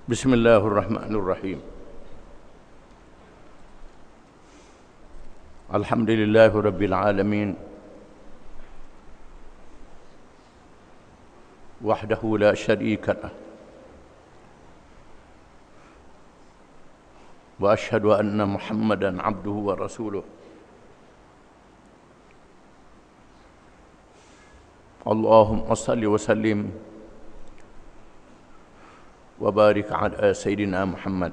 Bismillahirrahmanirrahim. Alhamdulillahirabbil alamin. Wahdahu la syarika lah. Wa asyhadu anna Muhammadan abduhu wa rasuluh. Allahumma salli wa sallim wa barik ala Sayyidina Muhammad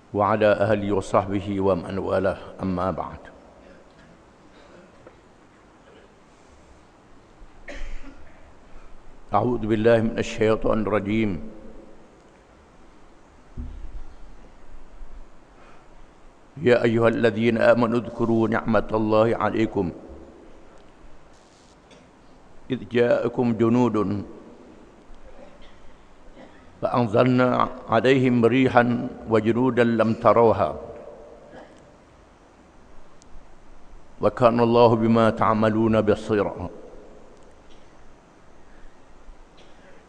wa ala ahli wa sahbihi wa man walah, amma ba'd. A'udzu billahi minasy syaithanir rajim. Ya ayyuhalladzina amanu dzkuru ni'matallahi 'alaikum idh ja'akum junudun فأنزلنا عليهم ريحا وجنودا لم تروها وكان الله بما تعملون بصيرا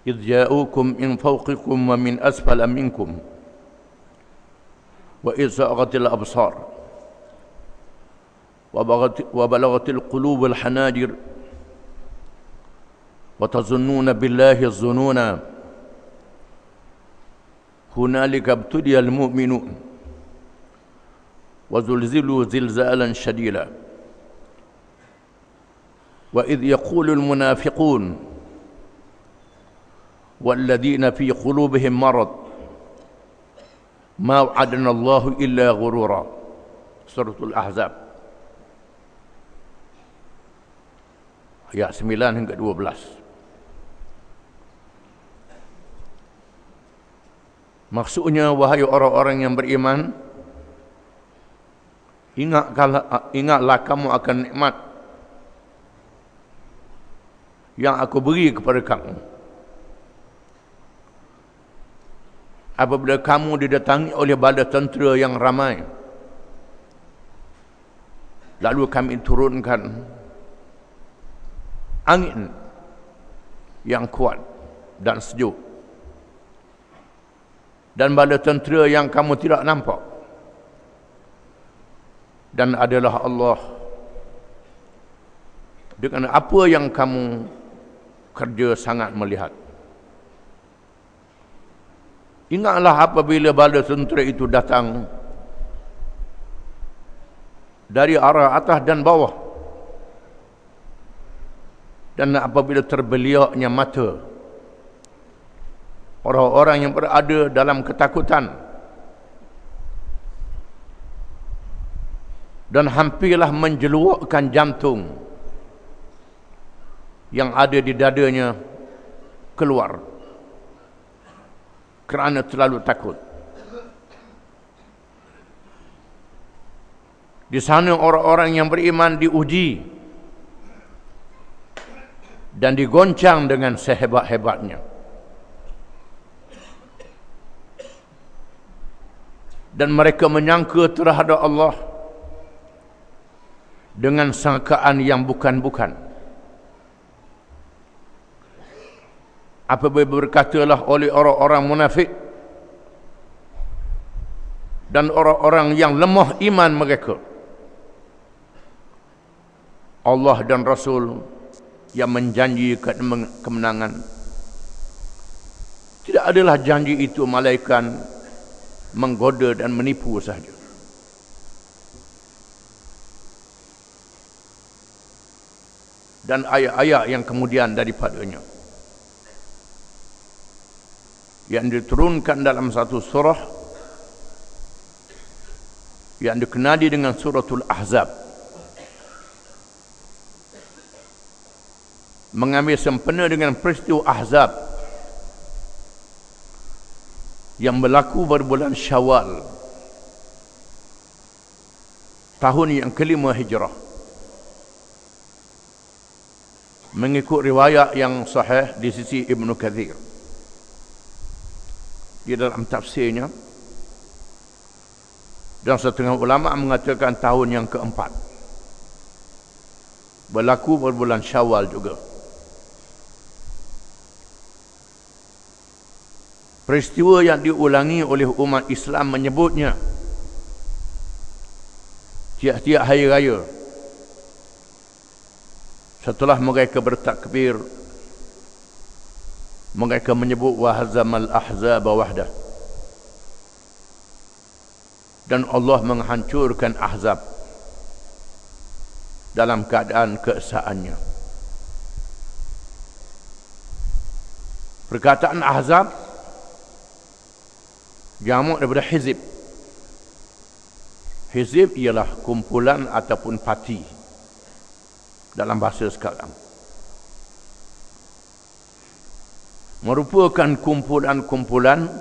إذ جاءوكم من فوقكم ومن أسفل منكم وإذ زاغت الأبصار وبلغت القلوب الحناجر وتظنون بالله الظنون هنالك ابتلي المؤمنون وزلزلوا زلزالا شديدا وإذ يقول المنافقون والذين في قلوبهم مرض ما وعدنا الله إلا غرورا. Surah Al-Ahzab ayat 9 hingga 12. Maksudnya, wahai orang-orang yang beriman, ingatlah kamu akan nikmat yang aku beri kepada kamu apabila kamu didatangi oleh bala tentera yang ramai, lalu kami turunkan angin yang kuat dan sejuk, dan bala tentera yang kamu tidak nampak, dan adalah Allah dengan apa yang kamu kerja sangat melihat. Ingatlah apabila bala tentera itu datang dari arah atas dan bawah, dan apabila terbeliaknya mata orang-orang yang berada dalam ketakutan, dan hampirlah menjeluakkan jantung yang ada di dadanya keluar kerana terlalu takut. Di sana orang-orang yang beriman diuji dan digoncang dengan sehebat-hebatnya, dan mereka menyangka terhadap Allah dengan sangkaan yang bukan-bukan. Apabila berkatalah oleh orang-orang munafik dan orang-orang yang lemah iman mereka, Allah dan Rasul yang menjanjikan kemenangan, tidak adalah janji itu malaikat menggoda dan menipu sahaja. Dan ayat-ayat yang kemudian daripadanya yang diturunkan dalam satu surah yang dikenali dengan Suratul Ahzab, mengambil sempena dengan peristiwa Ahzab yang berlaku pada bulan Syawal tahun yang kelima Hijrah, mengikut riwayat yang sahih di sisi Ibnu Katsir di dalam tafsirnya, dan setengah ulama mengatakan tahun yang keempat, berlaku pada bulan Syawal juga. Peristiwa yang diulangi oleh umat Islam menyebutnya tiap-tiap hari raya setelah mereka bertakbir, mereka menyebut wahazamal ahzaba wahdah, dan Allah menghancurkan ahzab dalam keadaan keesaannya. Perkataan ahzab jamak daripada hizib. Hizib ialah kumpulan ataupun parti dalam bahasa sekarang. Merupakan kumpulan-kumpulan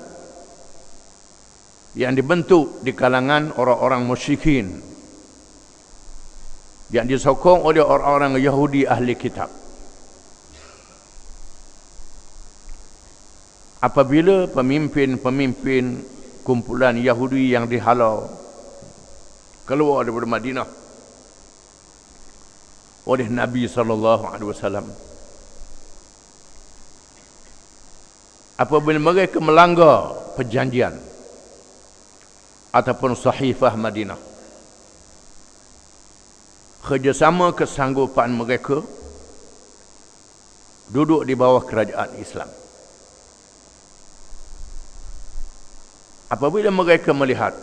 yang dibentuk di kalangan orang-orang musyrikin, yang disokong oleh orang-orang Yahudi ahli kitab. Apabila pemimpin-pemimpin kumpulan Yahudi yang dihalau keluar daripada Madinah oleh Nabi SAW, apabila mereka melanggar perjanjian ataupun sahifah Madinah, kerjasama kesanggupan mereka duduk di bawah kerajaan Islam. Apabila mereka melihat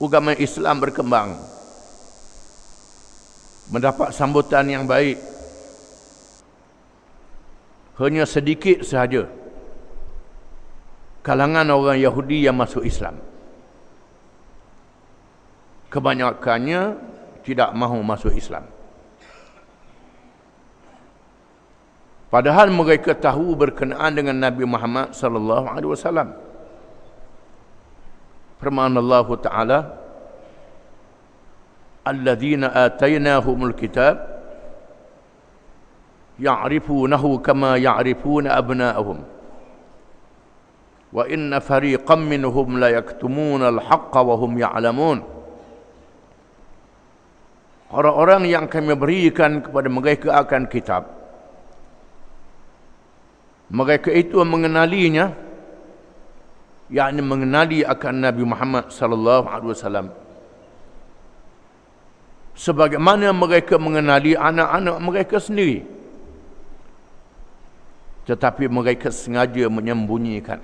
agama Islam berkembang, mendapat sambutan yang baik, hanya sedikit sahaja kalangan orang Yahudi yang masuk Islam. Kebanyakannya tidak mahu masuk Islam. Padahal mereka tahu berkenaan dengan Nabi Muhammad sallallahu alaihi wasallam. Firman Allah Ta'ala, "Alladzina atainahumul kitab ya'rifunahu kama ya'rifuna abna'ahum wa inna fariqam minhum la yaktumuna al-haqqa wa hum ya'lamun." Orang-orang yang kami berikan kepada mereka akan kitab, mereka itu mengenalinya, yakni mengenali akan Nabi Muhammad sallallahu alaihi wasallam sebagaimana mereka mengenali anak-anak mereka sendiri, tetapi mereka sengaja menyembunyikan.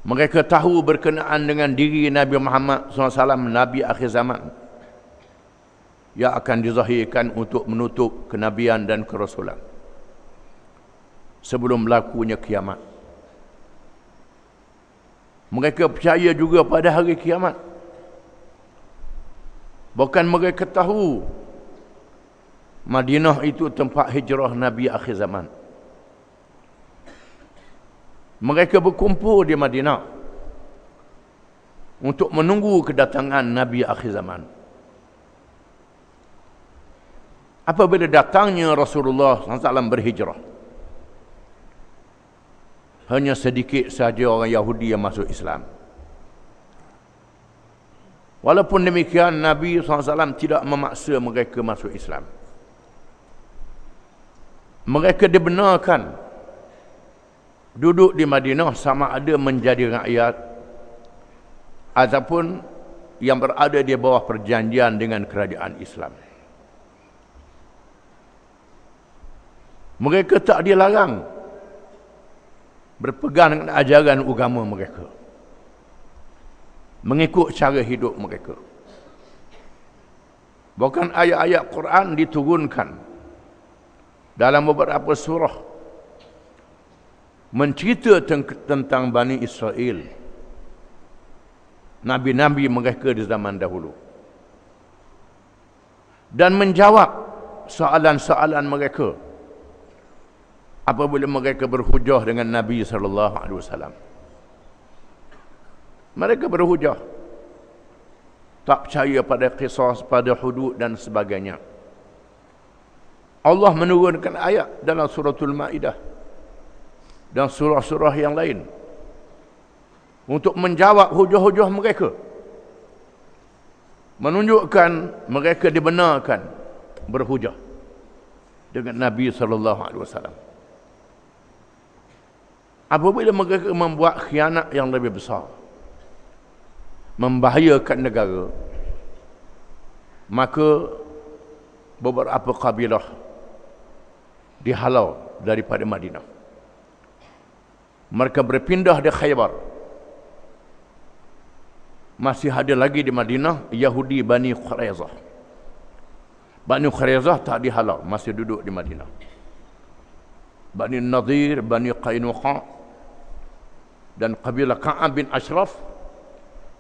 Mereka tahu berkenaan dengan diri Nabi Muhammad SAW, Nabi akhir zaman yang akan dizahirkan untuk menutup kenabian dan kerasulan sebelum berlakunya kiamat. Mereka percaya juga pada hari kiamat. Bahkan mereka tahu Madinah itu tempat hijrah Nabi akhir zaman. Mereka berkumpul di Madinah untuk menunggu kedatangan Nabi akhir zaman. Apabila datangnya Rasulullah SAW berhijrah, hanya sedikit saja orang Yahudi yang masuk Islam. Walaupun demikian, Nabi SAW tidak memaksa mereka masuk Islam. Mereka dibenarkan duduk di Madinah sama ada menjadi rakyat ataupun yang berada di bawah perjanjian dengan kerajaan Islam. Mereka tak dilarang berpegang dengan ajaran agama mereka, mengikut cara hidup mereka. Bahkan ayat-ayat Quran diturunkan dalam beberapa surah mencerita tentang Bani Israel, nabi-nabi mereka di zaman dahulu, dan menjawab soalan-soalan mereka apabila mereka berhujah dengan Nabi SAW. Mereka berhujah, tak percaya pada qisas, pada hudud dan sebagainya. Allah menurunkan ayat dalam suratul Maidah dan surah-surah yang lain untuk menjawab hujah-hujah mereka, menunjukkan mereka dibenarkan berhujah dengan Nabi SAW. Apabila mereka membuat khianat yang lebih besar, membahayakan negara, maka beberapa kabilah dihalau daripada Madinah. Mereka berpindah di Khaybar. Masih ada lagi di Madinah Yahudi Bani Quraizah. Bani Quraizah tak dihalau, masih duduk di Madinah. Bani Nadir, Bani Qainuqa dan kabilah Ka'ab bin Ashraf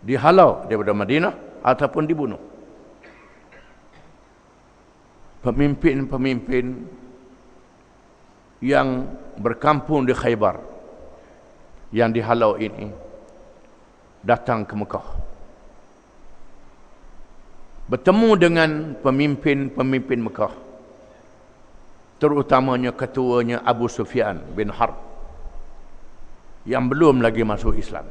dihalau daripada Madinah ataupun dibunuh. Pemimpin-pemimpin yang berkampung di Khaybar yang dihalau ini datang ke Mekah, bertemu dengan pemimpin-pemimpin Mekah, terutamanya ketuanya Abu Sufyan bin Harb yang belum lagi masuk Islam.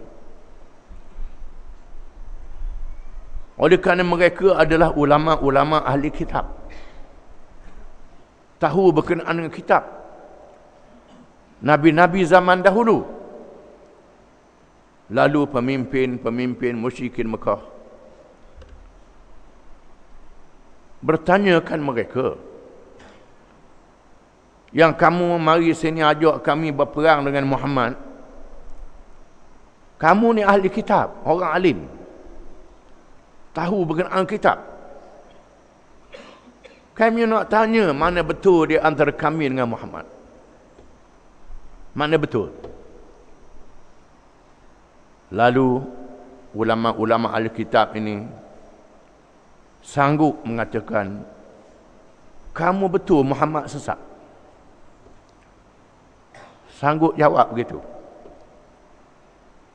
Oleh kerana mereka adalah ulama-ulama ahli kitab, tahu berkenaan dengan kitab Nabi-Nabi zaman dahulu. Lalu pemimpin-pemimpin musyrikin Mekah bertanyakan mereka, yang kamu mari sini ajak kami berperang dengan Muhammad, kamu ni ahli kitab, orang alim, tahu berkenaan kitab. Kami nak tanya, mana betul di antara kami dengan Muhammad? Mana betul? Lalu ulama-ulama ahli kitab ini sanggup mengatakan, kamu betul Muhammad sesat. Sanggup jawab begitu.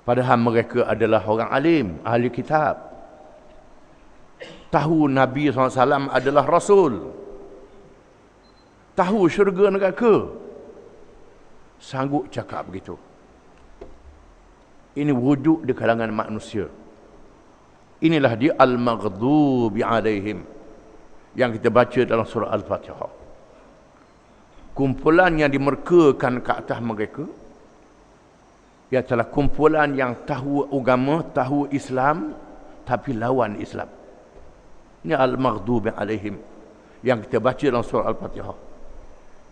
Padahal mereka adalah orang alim, ahli kitab, tahu Nabi SAW adalah Rasul, tahu syurga neraka, sanggup cakap begitu. Ini wujud di kalangan manusia. Inilah dia al-maghdubi alaihim yang kita baca dalam surah Al-Fatihah. Kumpulan yang dimurkakan ke atas mereka ialah kumpulan yang tahu agama, tahu Islam, tapi lawan Islam. Ini al-maghdubi alaihim yang kita baca dalam surah Al-Fatihah.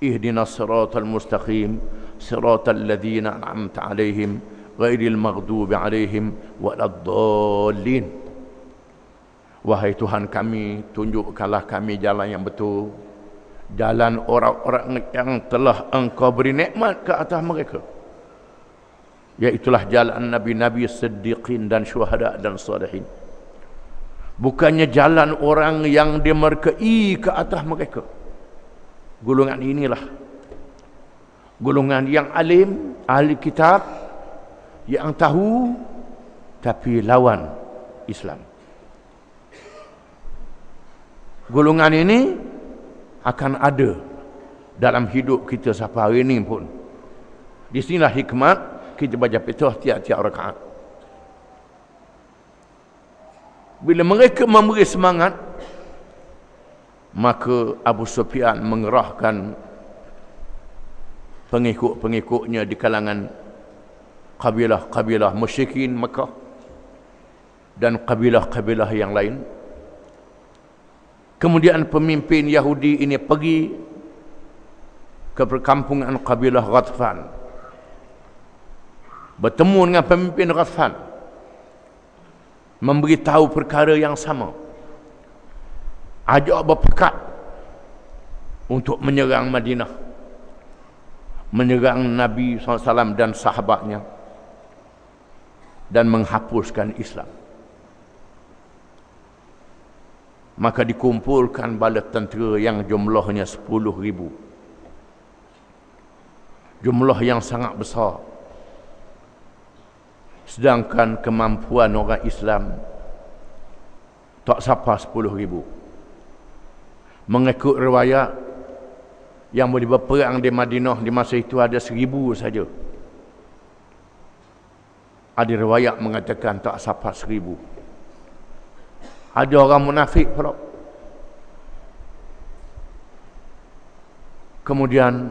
Ihdinas siratal mustaqim, siratal ladzina an'amta alaihim ghairil maghdubi alaihim waladdallin. Wahai Tuhan kami, tunjukkanlah kami jalan yang betul, jalan orang-orang yang telah Engkau beri nikmat ke atas mereka, iaitulah jalan Nabi-Nabi, Siddiqin dan Syuhada dan Salihin. Bukannya jalan orang yang dimurkai ke atas mereka. Golongan inilah golongan yang alim, ahli kitab, yang tahu tapi lawan Islam. Golongan ini akan ada dalam hidup kita sampai hari ini pun. Di sinilah hikmat kita baca Fatihah tiap-tiap rakaat. Bila mereka memberi semangat, maka Abu Sufyan mengerahkan pengikut-pengikutnya di kalangan kabilah-kabilah musyrikin Mekah dan kabilah-kabilah yang lain. Kemudian pemimpin Yahudi ini pergi ke perkampungan kabilah Ghatfan, bertemu dengan pemimpin Ghatfan, memberitahu perkara yang sama, ajak berpekat untuk menyerang Madinah, menyerang Nabi SAW dan sahabatnya, dan menghapuskan Islam. Maka dikumpulkan bala tentera yang jumlahnya 10,000. Jumlah yang sangat besar. Sedangkan kemampuan orang Islam tak sampai 10,000. Mengikut riwayat, yang boleh berperang di Madinah di masa itu ada 1,000 saja. Ada riwayat mengatakan tak sampai 1,000. Ada orang munafik pula. Kemudian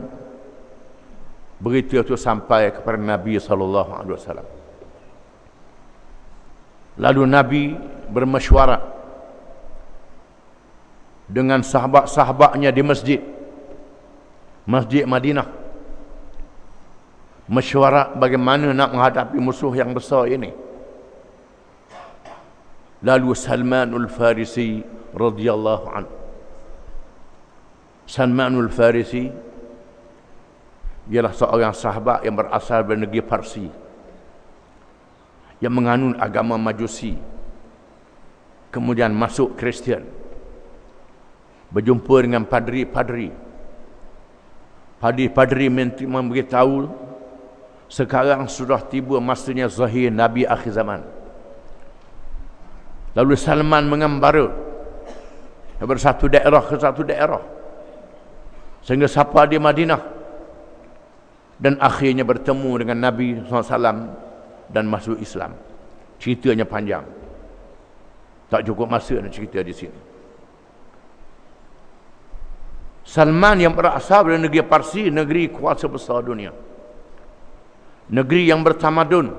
berita itu sampai kepada Nabi SAW. Lalu Nabi bermesyuarat dengan sahabat-sahabatnya di Masjid Madinah. Mesyuarat bagaimana nak menghadapi musuh yang besar ini. Lalu Salmanul Farisi radhiyallahu anhu. Salmanul Farisi ialah seorang sahabat yang berasal dari negeri Parsi, yang menganut agama Majusi, kemudian masuk Kristian, berjumpa dengan padri-padri. Padri-padri memberitahu sekarang sudah tiba masanya zahir Nabi akhir zaman. Lalu Salman mengembara dari satu daerah ke satu daerah sehingga sampai di Madinah, dan akhirnya bertemu dengan Nabi SAW dan masuk Islam. Ceritanya panjang, tak cukup masa nak cerita di sini. Salman yang berasal dari negeri Parsi, negeri kuasa besar dunia, negeri yang bertamadun,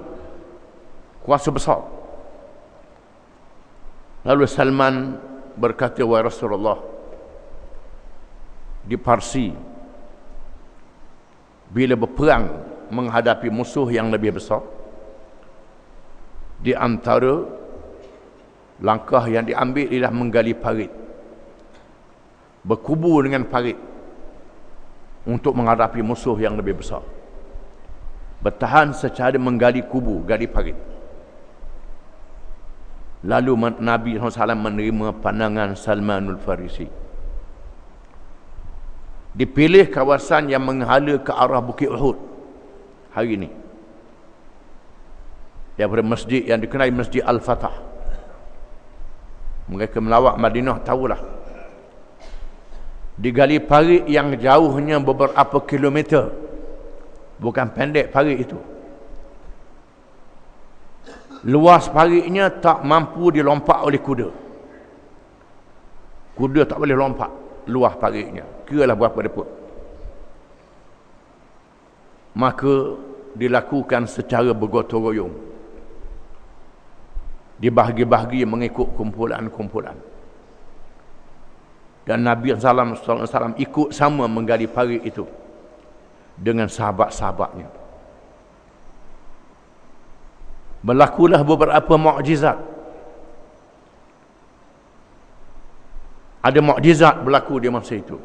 kuasa besar. Lalu Salman berkata, wahai Rasulullah, di Parsi bila berperang menghadapi musuh yang lebih besar, di antara langkah yang diambil ialah menggali parit, berkubur dengan parit untuk menghadapi musuh yang lebih besar. Bertahan secara menggali kubur, gali parit. Lalu Nabi SAW menerima pandangan Salmanul Farisi. Dipilih kawasan yang menghala ke arah Bukit Uhud hari ini, daripada masjid yang dikenali Masjid Al-Fatah. Mereka melawat Madinah tahulah, digali parit yang jauhnya beberapa kilometer, bukan pendek parit itu. Luas paritnya tak mampu dilompat oleh kuda. Kuda tak boleh lompat luas paritnya, kiralah berapa depa. Maka dilakukan secara bergotong royong, dibahagi-bahagi mengikut kumpulan-kumpulan. Dan Nabi SAW ikut sama menggali parit itu dengan sahabat-sahabatnya. Berlakulah beberapa mukjizat. Ada mukjizat berlaku di masa itu.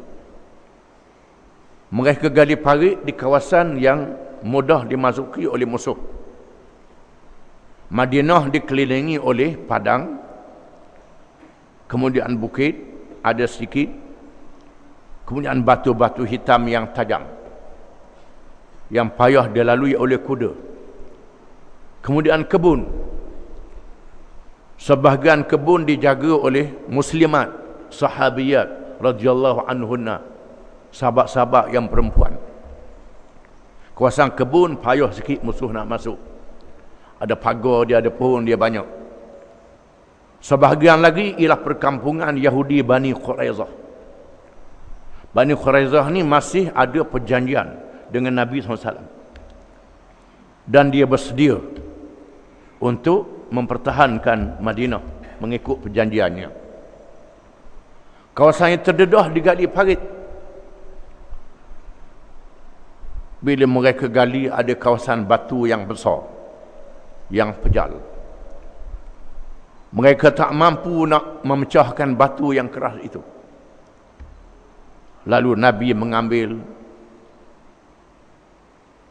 Mereka gali parit di kawasan yang mudah dimasuki oleh musuh. Madinah dikelilingi oleh padang, kemudian bukit ada sedikit, kemudian batu-batu hitam yang tajam yang payah dilalui oleh kuda. Kemudian kebun. Sebahagian kebun dijaga oleh muslimat, sahabiyat radhiyallahu anhunna, sahabat-sahabat yang perempuan. Kawasan kebun payah sikit musuh nak masuk. Ada pagar dia, ada pohon dia banyak. Sebahagian lagi ialah perkampungan Yahudi Bani Quraizah. Bani Quraizah ni masih ada perjanjian dengan Nabi SAW, dan dia bersedia untuk mempertahankan Madinah mengikut perjanjiannya. Kawasan yang terdedah digali parit. Bila mereka gali, ada kawasan batu yang besar, yang pejal. Mereka tak mampu nak memecahkan batu yang keras itu. Lalu Nabi mengambil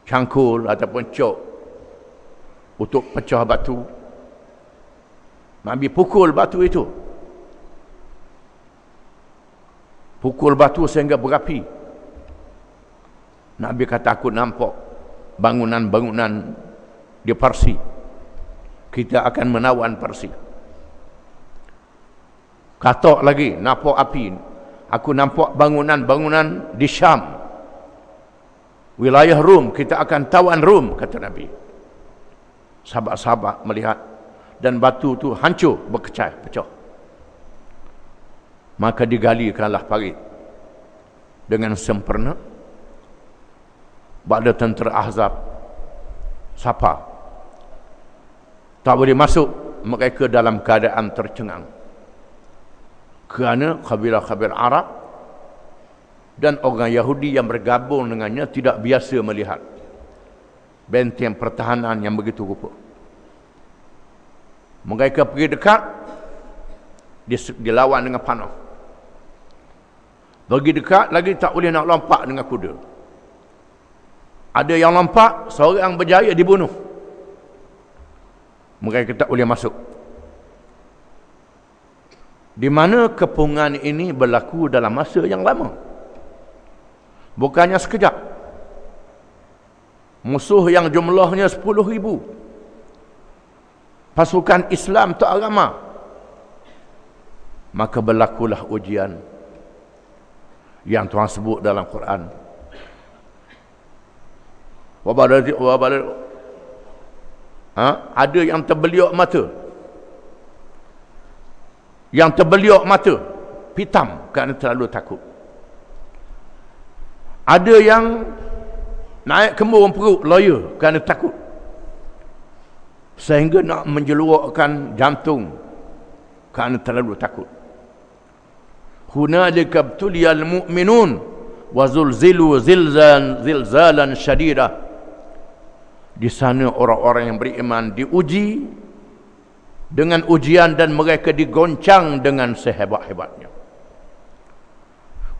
cangkul ataupun cok untuk pecah batu. Nabi pukul batu itu, pukul batu sehingga berapi. Nabi kata, aku nampak bangunan-bangunan di Parsi, kita akan menawan Parsi. Kata lagi, nampak api, aku nampak bangunan-bangunan di Syam, wilayah Rom, kita akan tawan Rom, kata Nabi. Sahabat-sahabat melihat, dan batu tu hancur, berkecai, pecah. Maka digalikanlah parit dengan sempurna. pada tentera Ahzab. Siapa? Tak boleh masuk, mereka dalam keadaan tercengang. Kerana kabilah-kabilah Arab dan orang Yahudi yang bergabung dengannya tidak biasa melihat benteng pertahanan yang begitu rupa. Mereka pergi dekat, dilawan dengan panah. Pergi dekat lagi tak boleh nak lompat dengan kuda. Ada yang lompat, seorang berjaya dibunuh. Mereka tak boleh masuk. Di mana kepungan ini berlaku dalam masa yang lama. Bukannya sekejap. Musuh yang jumlahnya 10,000. Pasukan Islam tak ramai. Maka berlakulah ujian yang Tuhan sebut dalam Quran. Ada yang terbeliak mata. Yang terbeliak mata, pitam kerana terlalu takut. Ada yang naik kembung perut, loya kerana takut. Sehingga nak menjeluakkan jantung kerana terlalu takut. Hunalika btuliyal mu'minun wa zulzilu zilzalan syadidah. Di sana orang-orang yang beriman diuji dengan ujian dan mereka digoncang dengan sehebat-hebatnya.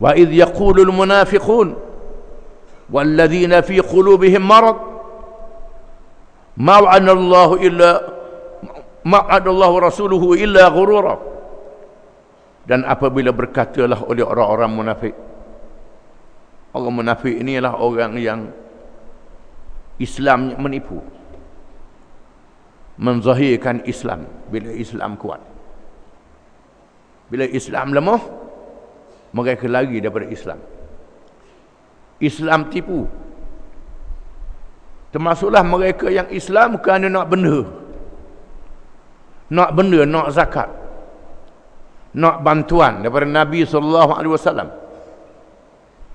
Wa idh yaqulul munafiqun walladzina fi qulubihim marad ma wa'adallahu rasuluhu illa ghurura. Dan apabila berkatalah oleh orang-orang munafik, orang munafik inilah orang yang Islam menipu, menzahirkan Islam bila Islam kuat. Bila Islam lemah, mereka lari daripada Islam. Islam tipu. Termasuklah mereka yang Islam kerana nak benda. Nak benda, nak zakat. Nak bantuan daripada Nabi SAW.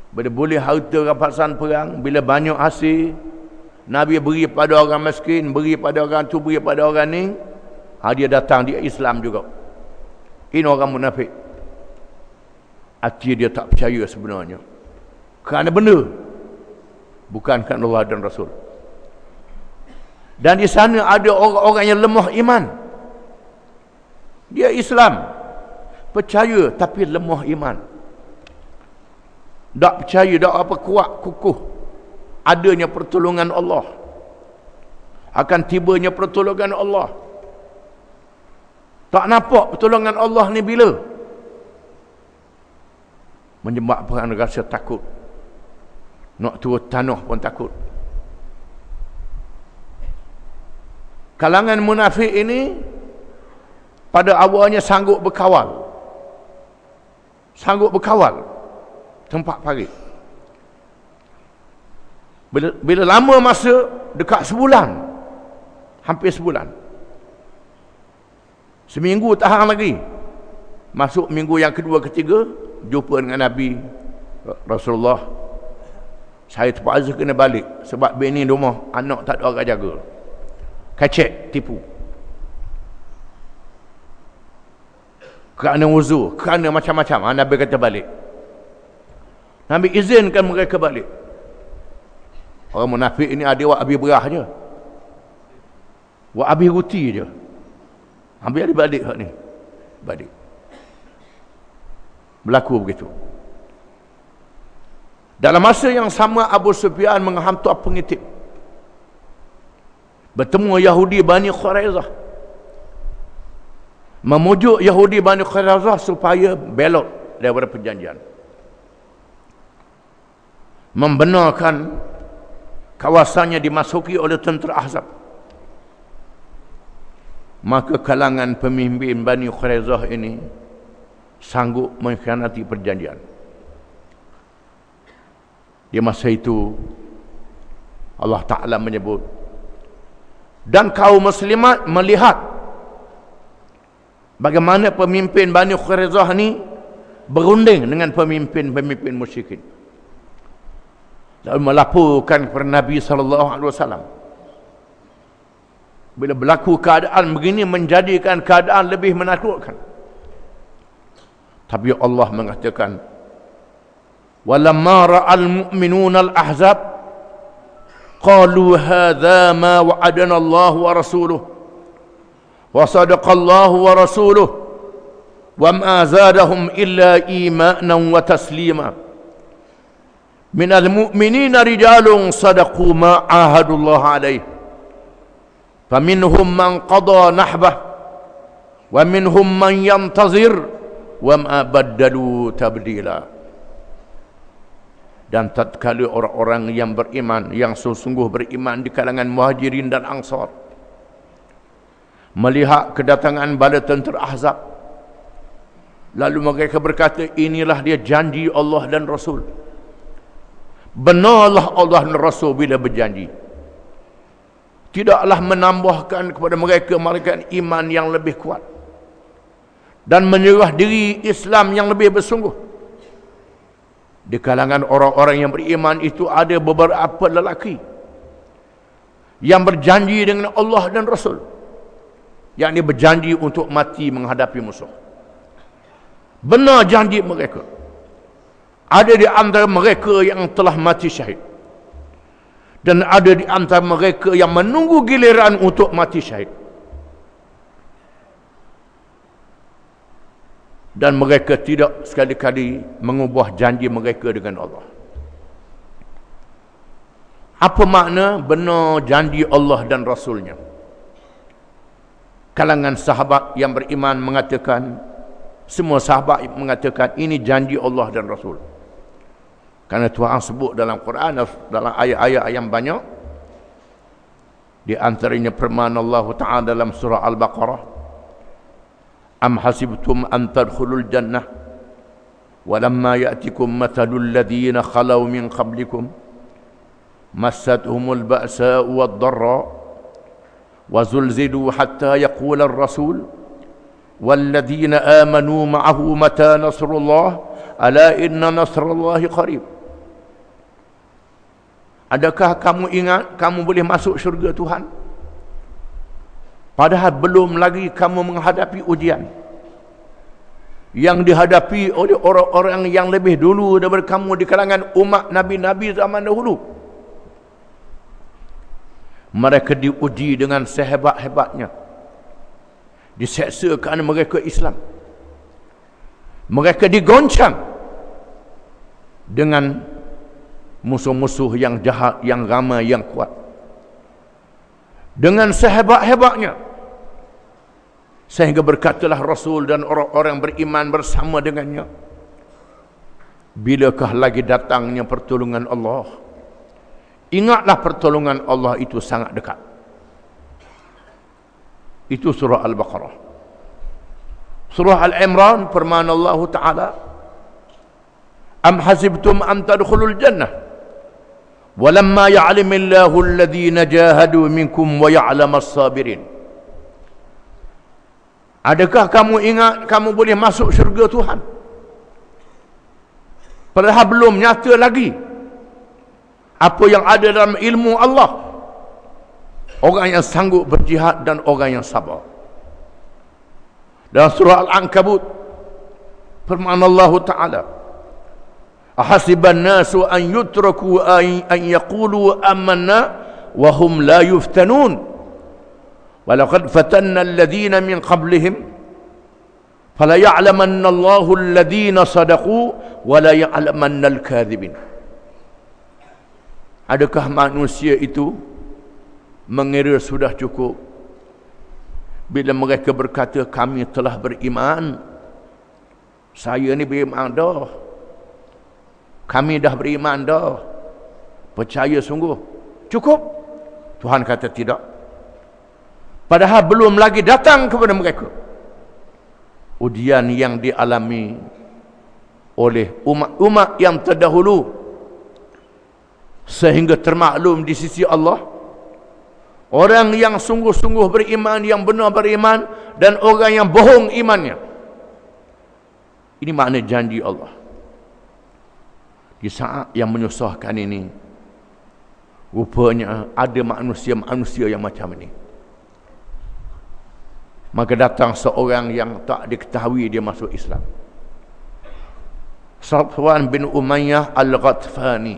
Bila boleh harta rampasan perang, bila banyak hasil, Nabi beri pada orang miskin, beri pada orang tu, beri pada orang ni. Dia datang, dia Islam juga. Ini orang munafik. Hati dia tak percaya sebenarnya. Kerana benda. Bukan kerana Allah dan Rasul. Dan di sana ada orang-orang yang lemah iman. Dia Islam. Percaya tapi lemah iman. Tak percaya, tak apa kuat, kukuh. Adanya pertolongan Allah. Akan tibanya pertolongan Allah. Tak nampak pertolongan Allah ni bila? Menyebabkan rasa takut. Nak turun tanah pun takut. Kalangan munafik ini pada awalnya sanggup berkawal. Sanggup berkawal tempat parit. Bila lama masa, dekat sebulan, hampir sebulan, seminggu tahan lagi, masuk minggu yang kedua ketiga, jumpa dengan Nabi Rasulullah. Saya terpaksa kena balik sebab bini rumah, anak tak ada orang jaga. Kacek, tipu. Kerana uzur, kerana macam-macam. Nabi kata balik. Nabi izinkan mereka balik. Orang munafik ini ada wak habis berah je. Wak habis ruti je. Ambil dia balik hak ni. Balik. Berlaku begitu. Dalam masa yang sama, Abu Sufyan menghantar pengitip. Bertemu Yahudi Bani Quraizah. Memujuk Yahudi Bani Quraizah supaya belot daripada perjanjian. Membenarkan kawasannya dimasuki oleh tentera Ahzab. Maka kalangan pemimpin Bani Quraizah ini sanggup mengkhianati perjanjian. Di masa itu Allah Ta'ala menyebut, dan kaum muslimat melihat bagaimana pemimpin Bani Quraizah ni berunding dengan pemimpin-pemimpin musyrikin. lalu melaporkan kepada Nabi SAW. Bila berlaku keadaan begini menjadikan keadaan lebih menakutkan. Tapi Allah mengatakan, walamma ra'al mu'minuna al-ahzab qalu hadza ma wa'adana Allah wa rasuluh wa sadaqa Allah wa rasuluh wa ma zadahum illa imanan wa taslima. Minal mu'minina rijalun sadaqu ma ahadullah alaih faminhum man qada nahbah wa minhum man yantazir wa ma baddalu tabdila. Dan tatkala orang-orang yang beriman, yang sungguh beriman di kalangan Muhajirin dan Ansar melihat kedatangan bala tentera Ahzab, lalu mereka berkata, inilah dia janji Allah dan Rasul. Benarlah Allah dan Rasul bila berjanji. Tidaklah menambahkan kepada mereka iman yang lebih kuat dan menyerah diri Islam yang lebih bersungguh. Di kalangan orang-orang yang beriman itu ada beberapa lelaki yang berjanji dengan Allah dan Rasul, yakni berjanji untuk mati menghadapi musuh. Benar janji mereka. Ada di antara mereka yang telah mati syahid, dan ada di antara mereka yang menunggu giliran untuk mati syahid. Dan mereka tidak sekali-kali mengubah janji mereka dengan Allah. Apa makna benar janji Allah dan Rasulnya? Kalangan sahabat yang beriman mengatakan, semua sahabat mengatakan ini janji Allah dan Rasul. Karena Tuhan sebut dalam Quran, dalam ayat-ayat yang banyak, di antaranya firman Allah Ta'ala dalam surah Al-Baqarah, Am hasibtum an tadkhulul jannah walamma ya'tikum mathalul ladzina khalaw min qablikum massathumul ba'sa'u wad-dharra wa zulzilu hatta yaqula ar-rasul walladzina amanu ma'ahu mata nasrullah ala inna nasrallahi qarib. Adakah kamu ingat kamu boleh masuk syurga Tuhan padahal belum lagi kamu menghadapi ujian yang dihadapi oleh orang-orang yang lebih dulu daripada kamu di kalangan umat Nabi-Nabi zaman dahulu? Mereka diuji dengan sehebat-hebatnya, diseksa kerana mereka Islam. Mereka digoncang dengan musuh-musuh yang jahat, yang ramai, yang kuat. Dengan sehebat-hebatnya, sehingga berkatalah Rasul dan orang-orang beriman bersama dengannya, bilakah lagi datangnya pertolongan Allah? Ingatlah pertolongan Allah itu sangat dekat. Itu surah Al-Baqarah. Surah Al-Imran, firman Allah Ta'ala, Am hasibtum an tadkhulul jannah walamma ya'lamillahu alladhina jahadu minkum wa ya'lamas sabirin. Adakah kamu ingat kamu boleh masuk syurga Tuhan padahal belum nyata lagi apa yang ada dalam ilmu Allah? Orang yang sanggup berjihad dan orang yang sabar. Dalam surah Al-Ankabut, firman Allah Ta'ala, Ahasiban nasu an yutraku an yaqulu amanna wa hum la yuftanun walaqad fatanna alladhina min qablihim fala ya'lamanna Allahu alladhina sadaqu wa la ya'lamanna al-kadhibin. Adakah manusia itu mengira sudah cukup bila mereka berkata kami telah beriman? Saya ni beriman dah, kami dah beriman dah, percaya sungguh, cukup? Tuhan kata tidak. Padahal belum lagi datang kepada mereka ujian yang dialami oleh umat-umat yang terdahulu, sehingga termaklum di sisi Allah orang yang sungguh-sungguh beriman, yang benar beriman, dan orang yang bohong imannya. Ini makna janji Allah. Di saat yang menyusahkan ini, Rupanya ada manusia-manusia yang macam ini. Maka datang seorang yang tak diketahui dia masuk Islam. Safwan bin Umayyah Al-Ghatfani,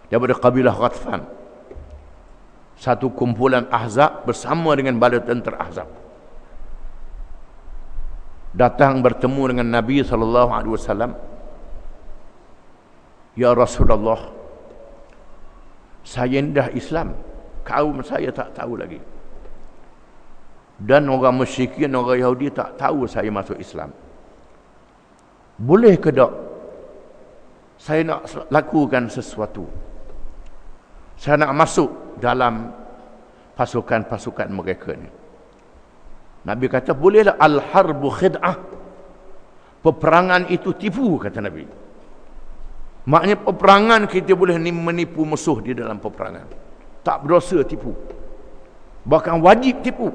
daripada kabilah Ghatfan. Satu kumpulan Ahzab bersama dengan bala tentera Ahzab. Datang bertemu dengan Nabi SAW. Ya Rasulullah, saya dah Islam, kaum saya tak tahu lagi. Dan orang musyrikin, orang Yahudi tak tahu saya masuk Islam. Boleh ke tak saya nak lakukan sesuatu? Saya nak masuk dalam pasukan-pasukan mereka ni. Nabi kata, bolehlah. Al-harbu khid'ah. Peperangan itu tipu, kata Nabi. Maknanya peperangan kita boleh menipu musuh di dalam peperangan. Tak berdosa tipu. Bahkan wajib tipu.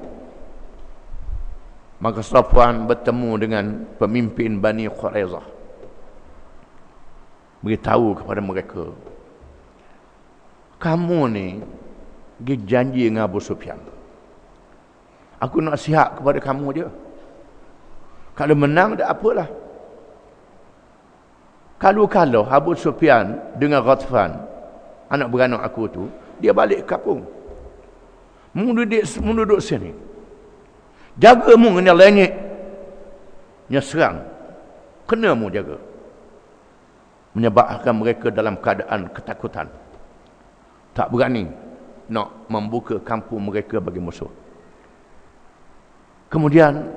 Maka Safwan bertemu dengan pemimpin Bani Quraizah. Beritahu kepada mereka, kamu ni pergi janji dengan Abu Sufyan. Aku nak sihat kepada kamu je. Kalau menang, tak apalah. Kalau Abu Sufyan dengan Ghatfan, anak beranak aku tu, dia balik ke kampung. Mu duduk sini. Jaga mu dengan langit. Nya serang. Kena mu jaga. Menyebabkan mereka dalam keadaan ketakutan. Tak berani nak membuka kampung mereka bagi musuh. Kemudian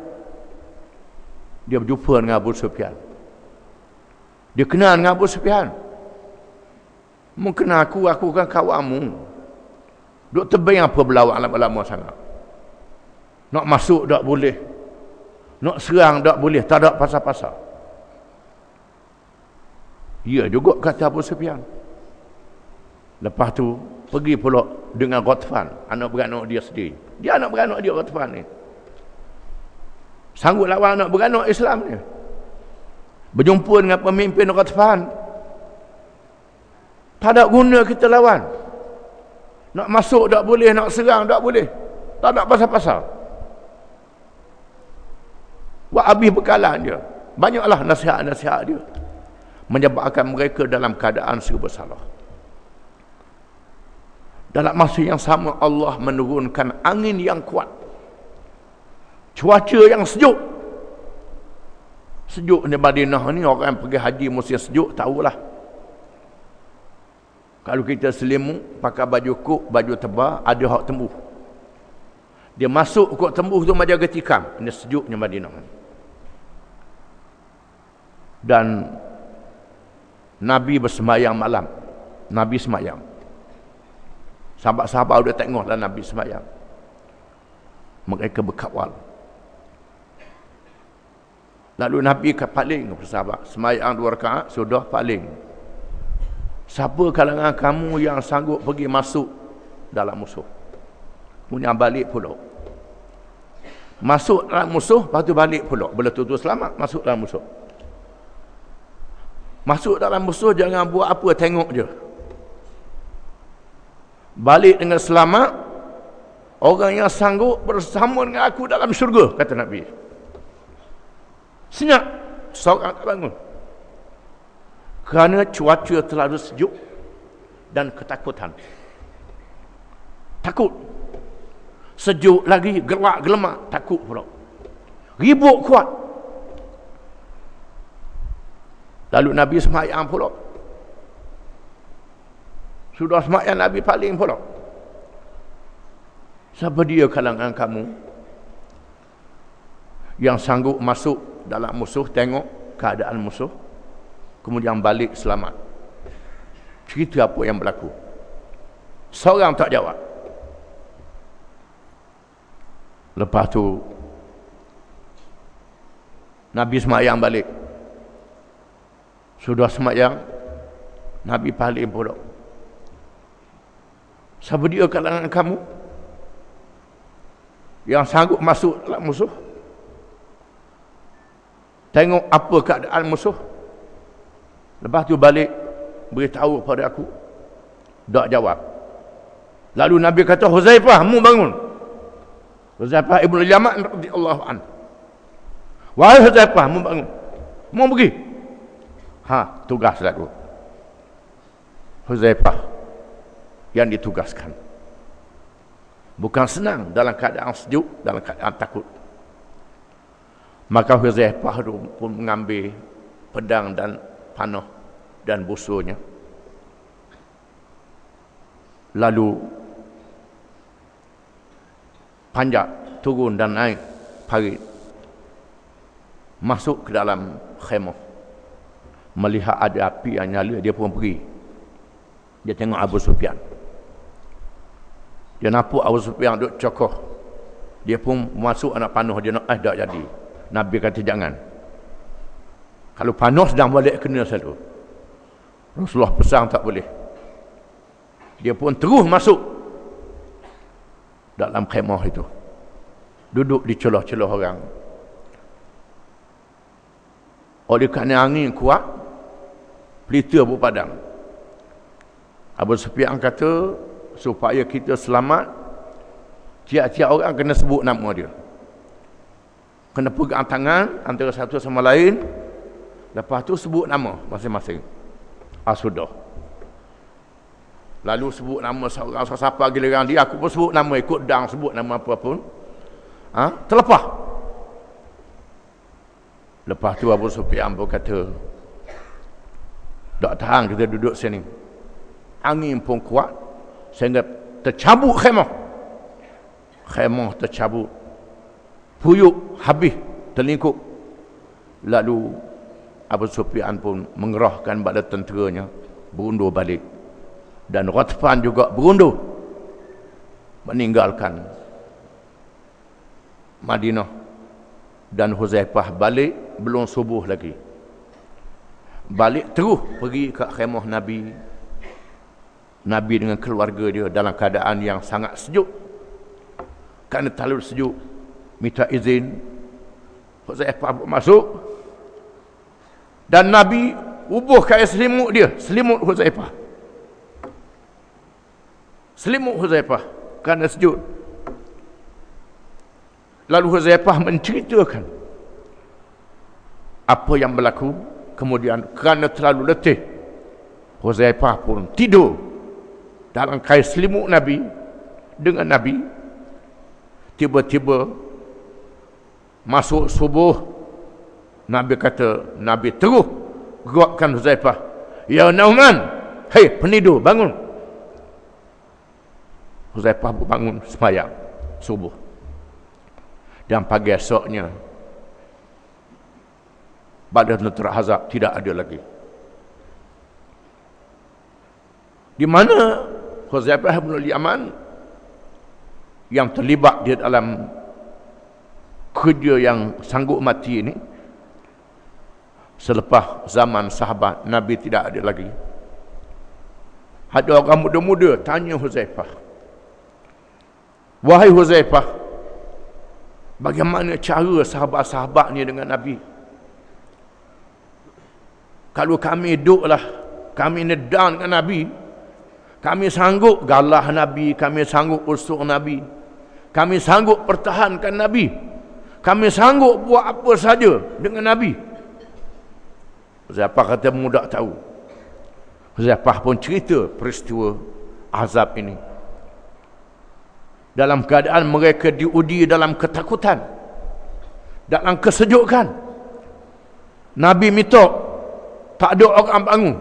dia berjumpa dengan Abu Sufyan. Dia kenal dengan Abu Sufyan. Mu kenal aku kan kawanmu. Duk tebing apa berlawak lama-lama sangat. Nak masuk tak boleh. Nak serang tak boleh. Tak ada pasal-pasal. Ya juga, kata Abu Sufyan. Lepas tu pergi pula dengan Ghatfan, anak beranak dia sendiri. Dia anak beranak dia, Ghatfan ni. Sanggup lawan anak beranak Islam ni. Berjumpa dengan pemimpin Ghatfan. Tak ada guna kita lawan. Nak masuk tak boleh, nak serang tak boleh. Tak ada pasal-pasal. Buat habis bekalan dia. Banyaklah nasihat-nasihat dia. Menyebabkan mereka dalam keadaan serba salah. Dalam masa yang sama Allah menurunkan angin yang kuat. Cuaca yang sejuk. Sejuk di Madinah ni, orang yang pergi haji musim sejuk tahulah. Kalau kita selimut, pakai baju kuk, baju tebal, ada hak tembuh. Dia masuk kok tembuh tu macam getikam. Ini sejuknya Madinah. Dan Nabi bersemayang malam. Nabi semayang. Sahabat-sahabat sudah tengoklah Nabi semayang. Mereka berkawal. Lalu Nabi paling kepada sahabat. Semayang 2 rakaat, sudah paling. Siapa kalangan kamu yang sanggup pergi masuk dalam musuh? Punya balik pula. Masuk dalam musuh, lepas tu balik pula. Boleh tutup selamat, masuk dalam musuh. Masuk dalam musuh, jangan buat apa, tengok je. Balik dengan selamat. Orang yang sanggup bersama dengan aku dalam syurga, kata Nabi. Senyap, seorang tak bangun. Kerana cuaca terlalu sejuk dan ketakutan. Takut. Sejuk lagi, gelak gelemak, takut pula. Ribut kuat. Lalu Nabi semayang pula. Sudah semayang Nabi paling pula. Siapa dia kalangan kamu yang sanggup masuk dalam musuh, tengok keadaan musuh, kemudian balik selamat? Cerita apa yang berlaku? Seorang tak jawab. Lepas tu Nabi semayang balik. Sudah semayang, Nabi paling pula. Siapa dia kalangan kamu yang sanggup masuk dalam musuh, tengok apa keadaan musuh, lepas tu balik beritahu kepada aku? Tak jawab. Lalu Nabi kata, Huzaifah, mu bangun. Huzaifah ibn al-Yaman radhiyallahu anhu. Wahai Huzaifah, mu bangun. Mu pergi. Tugas lalu. Huzaifah yang ditugaskan. Bukan senang dalam keadaan sejuk, dalam keadaan takut. Maka Huzaifah pun mengambil pedang dan panah dan busurnya. Lalu panjat, turun dan naik parit. Masuk ke dalam khemah. Melihat ada api yang nyala, dia pun pergi. Dia tengok Abu Sufyan. Dia nampak Abu Sufyan duduk cokoh. Dia pun masuk anak panah, dia nak tak jadi. Nabi kata jangan. Kalau panah sedang balik kena selalu. Rasulullah pesan tak boleh. Dia pun terus masuk dalam khemah itu. Duduk di celah-celah orang. Oleh kerana angin kuat, pelita berpadam. Abu Sufyan kata, supaya kita selamat, tiap-tiap orang kena sebut nama dia. Kena pegang tangan antara satu sama lain. Lepas tu sebut nama masing-masing. Sudah. Lalu sebut nama seorang, siapa giliran dia, aku pun sebut nama, ikut dang sebut nama apa pun. Terlepas. Lepas tu Abu Sufyan pun kata, tak tahan kita duduk sini. Angin pun kuat sehingga tercabut khemah. Khemah tercabut. Puyuk habis terlingkup. Lalu Abu Sufyan pun mengerahkan bala tenteranya berundur balik. Dan Ghatfan juga berundur meninggalkan Madinah. Dan Huzaifah balik belum subuh lagi. Balik terus pergi ke khemah Nabi. Nabi dengan keluarga dia dalam keadaan yang sangat sejuk. Kerana terlalu sejuk, minta izin. Huzaifah masuk. Dan Nabi ubuhkan selimut dia, selimut Huzaifah. Selimut Huzaifah kerana sejuk. Lalu Huzaifah menceritakan apa yang berlaku. Kemudian kerana terlalu letih, Huzaifah pun tidur dalam kain selimut Nabi dengan Nabi. Tiba-tiba masuk subuh, Nabi kata, Nabi terus gerakkan Huzaifah. Ya Nauman, hei penidur, bangun. Huzaifah bangun sembahyang subuh. Dan pagi esoknya Badar tentera Ahzab tidak ada lagi. Di mana Huzaifah bin al-Yaman yang terlibat di dalam kerja yang sanggup mati ini, selepas zaman sahabat Nabi tidak ada lagi. Ada orang muda-muda tanya Huzaifah, wahai Huzaifah, bagaimana cara sahabat-sahabat ni dengan Nabi? Kalau kami duduklah, kami nedan dengan Nabi, kami sanggup galah Nabi, kami sanggup usuk Nabi, kami sanggup pertahankan Nabi, kami sanggup buat apa saja dengan Nabi. Huzaifah kata mudah tahu. Huzaifah pun cerita peristiwa azab ini. Dalam keadaan mereka diuji dalam ketakutan, dalam kesejukan. Nabi minta, tak ada orang bangun.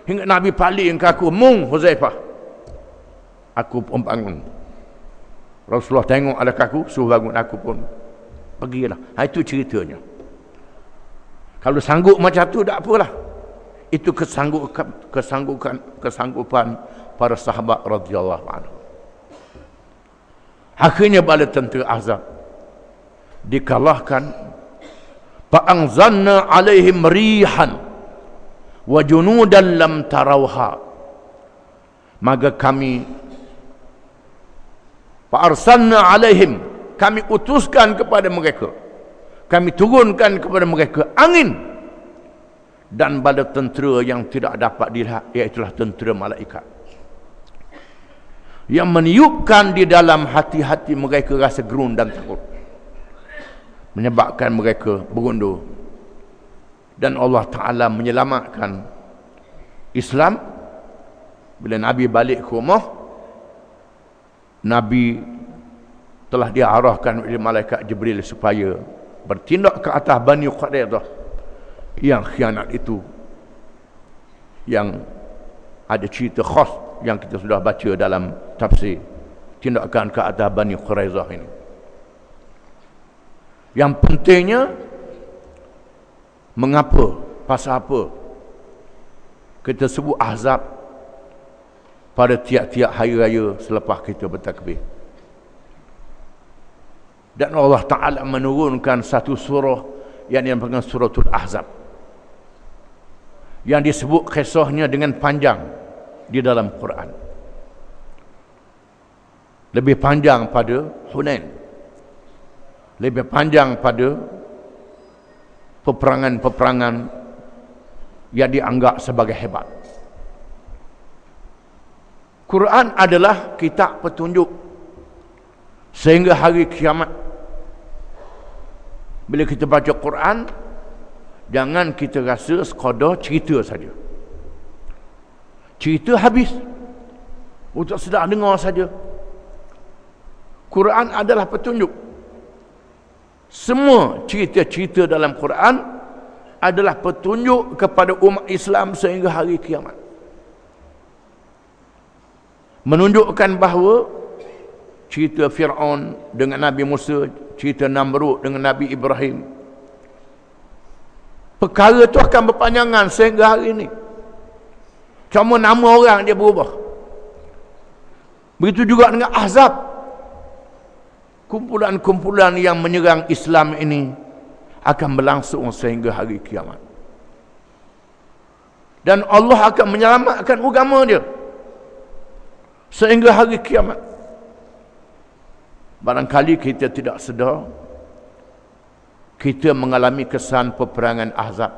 Hingga Nabi paling ke aku, mung Huzaifah. Aku pun bangun. Rasulullah tengok ada kaku, suruh bangun, aku pun pergilah. Itu ceritanya. Kalau sanggup macam tu tak apalah. Itu kesanggupan para sahabat radhiyallahu anhu. Akhirnya bala tentera Ahzab dikalahkan. Fa'anzalna alaihim rihan wa junudan lam tarawha. Maka kami fa'arsalna alaihim, kami utuskan kepada mereka, kami turunkan kepada mereka angin dan bala tentera yang tidak dapat dilihat, iaitulah tentera malaikat. yang meniupkan di dalam hati-hati mereka rasa gerun dan takut, menyebabkan mereka berundur. Dan Allah Ta'ala menyelamatkan Islam. Bila Nabi balik ke rumah, Nabi telah diarahkan oleh malaikat Jibril supaya bertindak ke atas Bani Quraidah yang khianat itu, yang ada cerita khas yang kita sudah baca dalam tafsir, tindakan ke atas Bani Quraidah ini. Yang pentingnya, mengapa, pasal apa kita sebut Ahzab pada tiap-tiap hari raya selepas kita bertakbir. Dan Allah Ta'ala menurunkan satu surah yang dinamakan Suratul Ahzab, yang disebut kisahnya dengan panjang di dalam Quran. Lebih panjang pada Hunain, lebih panjang pada peperangan-peperangan yang dianggap sebagai hebat. Quran adalah kitab petunjuk sehingga hari kiamat. Bila kita baca Quran, jangan kita rasa sekadar cerita saja. Cerita habis, untuk sedar dengar saja. Quran adalah petunjuk. Semua cerita-cerita dalam Quran adalah petunjuk kepada umat Islam sehingga hari kiamat. Menunjukkan bahawa cerita Fir'aun dengan Nabi Musa, cerita Namrud dengan Nabi Ibrahim, perkara itu akan berpanjangan sehingga hari ini. Cuma nama orang dia berubah. Begitu juga dengan Ahzab. Kumpulan-kumpulan yang menyerang Islam ini akan berlangsung sehingga hari kiamat. Dan Allah akan menyelamatkan agama dia sehingga hari kiamat. Barangkali kita tidak sedar, kita mengalami kesan peperangan Ahzab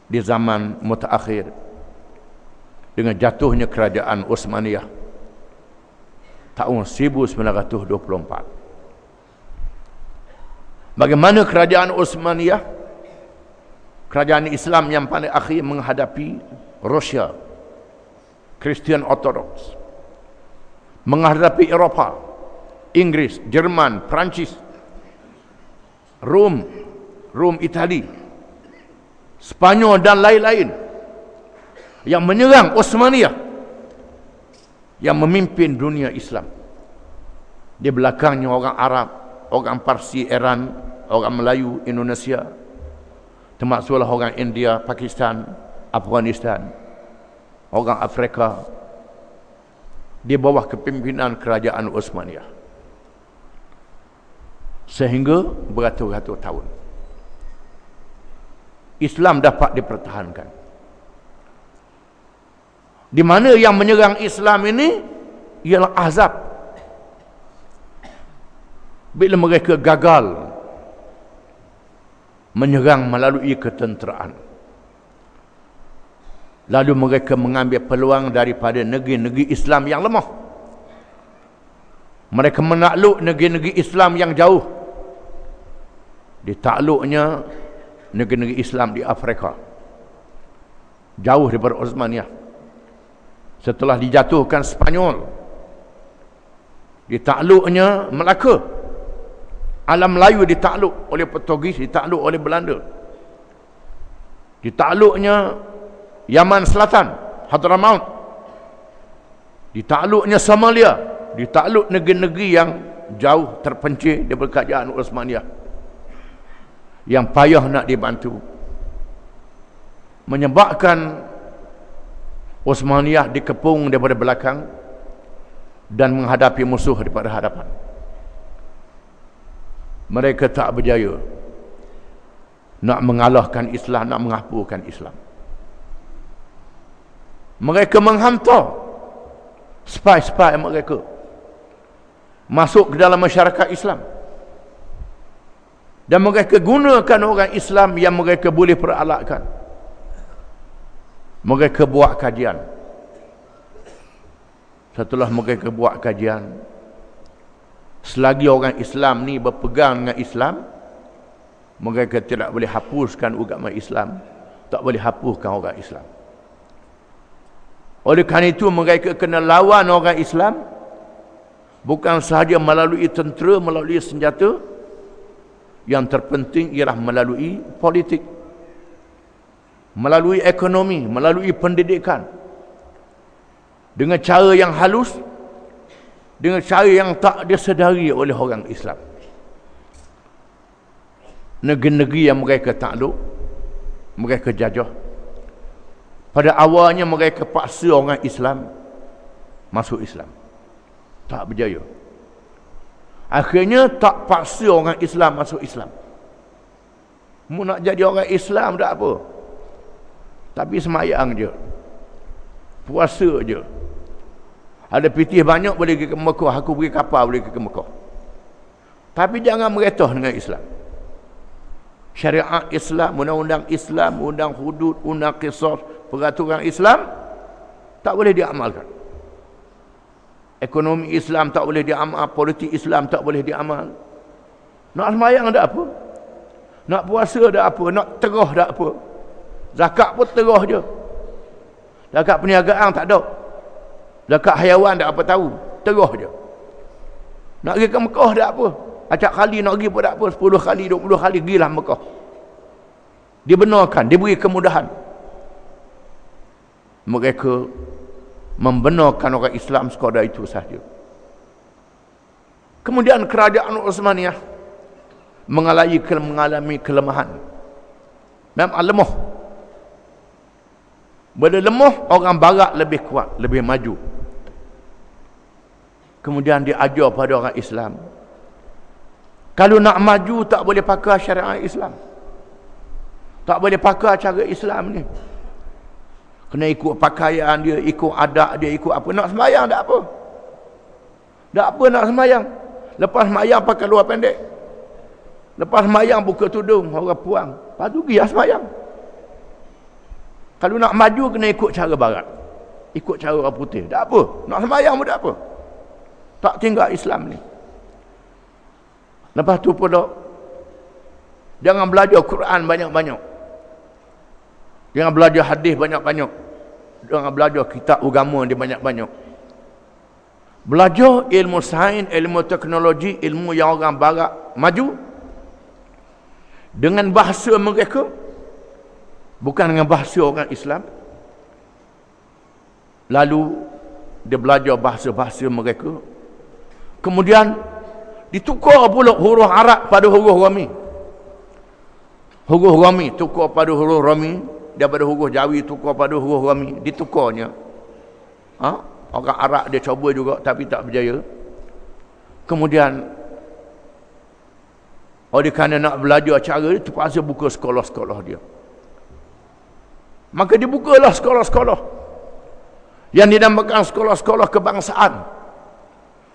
di zaman mutaakhir dengan jatuhnya kerajaan Uthmaniyah tahun 1924. Bagaimana kerajaan Uthmaniyah, kerajaan Islam yang paling akhir, menghadapi Rusia, Kristian Ortodoks, menghadapi Eropah, Inggris, Jerman, Perancis, Rom, Itali, Spanyol dan lain-lain yang menyerang Uthmaniyah, yang memimpin dunia Islam. Di belakangnya orang Arab, orang Parsi, Iran, orang Melayu, Indonesia, termasuklah orang India, Pakistan, Afghanistan, orang Afrika, di bawah kepimpinan kerajaan Uthmaniyah sehingga beratus-ratus tahun Islam dapat dipertahankan. Di mana yang menyerang Islam ini ialah Ahzab. Bila mereka gagal menyerang melalui ketenteraan, lalu mereka mengambil peluang daripada negeri-negeri Islam yang lemah. Mereka menakluk negeri-negeri Islam yang jauh. Ditakluknya negeri-negeri Islam di Afrika, jauh daripada Uthmaniyah. Setelah dijatuhkan Spanyol, ditakluknya Melaka. Alam Melayu ditakluk oleh Portugis, ditakluk oleh Belanda. Ditakluknya Yaman Selatan, Hadramaut. Ditakluknya Somalia, ditakluk negeri-negeri yang jauh terpencil daripada kerajaan Uthmaniyah, yang payah nak dibantu, menyebabkan Uthmaniyah dikepung daripada belakang dan menghadapi musuh daripada hadapan. Mereka tak berjaya nak mengalahkan Islam, nak menghapuskan Islam. Mereka menghantar spy-spy mereka masuk ke dalam masyarakat Islam, dan mereka gunakan orang Islam yang mereka boleh peralatkan. Mereka buat kajian setelah mereka buat kajian, selagi orang Islam ni berpegang dengan Islam, mereka tidak boleh hapuskan agama Islam, tak boleh hapuskan orang Islam. Oleh kerana itu mereka kena lawan orang Islam, bukan sahaja melalui tentera, melalui senjata, yang terpenting ialah melalui politik, melalui ekonomi, melalui pendidikan, dengan cara yang halus, dengan cara yang tak disedari oleh orang Islam. Negeri-negeri yang mereka takluk, mereka jajah, pada awalnya mereka paksa orang Islam masuk Islam, tak berjaya. Akhirnya tak paksa orang Islam masuk Islam. Mu nak jadi orang Islam tak apa, tapi semayang je, puasa je. Ada pitih banyak boleh pergi ke Mekah, aku pergi kapal boleh pergi ke Mekah, tapi jangan meretah dengan Islam. Syariat Islam, undang-undang Islam, undang hudud, undang qisas, peraturan Islam tak boleh diamalkan. Ekonomi Islam tak boleh diamal, politik Islam tak boleh diamal. Nak semayang tak apa, nak puasa tak apa, nak terah tak apa, zakat pun terah je. Zakat perniagaan tak ada, zakat haiwan tak apa tahu, terah je. Nak pergi ke Mekah tak apa, acak kali nak pergi pun tak apa, 10 kali 20 kali pergilah Mekah. Dibenarkan, diberi kemudahan. Mereka membenarkan orang Islam sekadar itu sahaja. Kemudian kerajaan Uthmaniyah mengalami kelemahan. Memang lemah. Bila lemah, orang barat lebih kuat, lebih maju. Kemudian diajar pada orang Islam, kalau nak maju tak boleh pakai syariat Islam, tak boleh pakai cara Islam ni. Kena ikut pakaian dia, ikut adat dia, ikut apa. Nak sembahyang tak apa, tak apa nak sembahyang. Lepas sembahyang pakai luar pendek, lepas sembahyang buka tudung, orang puang, lepas tu pergi sembahyang. Kalau nak maju kena ikut cara barat, ikut cara orang putih, tak apa. Nak sembahyang pun tak apa, tak tinggal Islam ni. Lepas tu pula, jangan belajar Quran banyak-banyak, jangan belajar hadis banyak-banyak, jangan belajar kitab agama dia banyak-banyak. Belajar ilmu sains, ilmu teknologi, ilmu yang orang barat maju dengan bahasa mereka, bukan dengan bahasa orang Islam. Lalu dia belajar bahasa-bahasa mereka, kemudian ditukar pula huruf Arab pada huruf Romi. Huruf Romi tukar pada huruf Romi, daripada huruf Jawi tukar pada huruf Romi, ditukarnya. Orang Arab dia cuba juga tapi tak berjaya. Kemudian oleh kerana nak belajar cara dia, terpaksa buka sekolah-sekolah dia. Maka dibukalah sekolah-sekolah yang dinamakan sekolah-sekolah kebangsaan.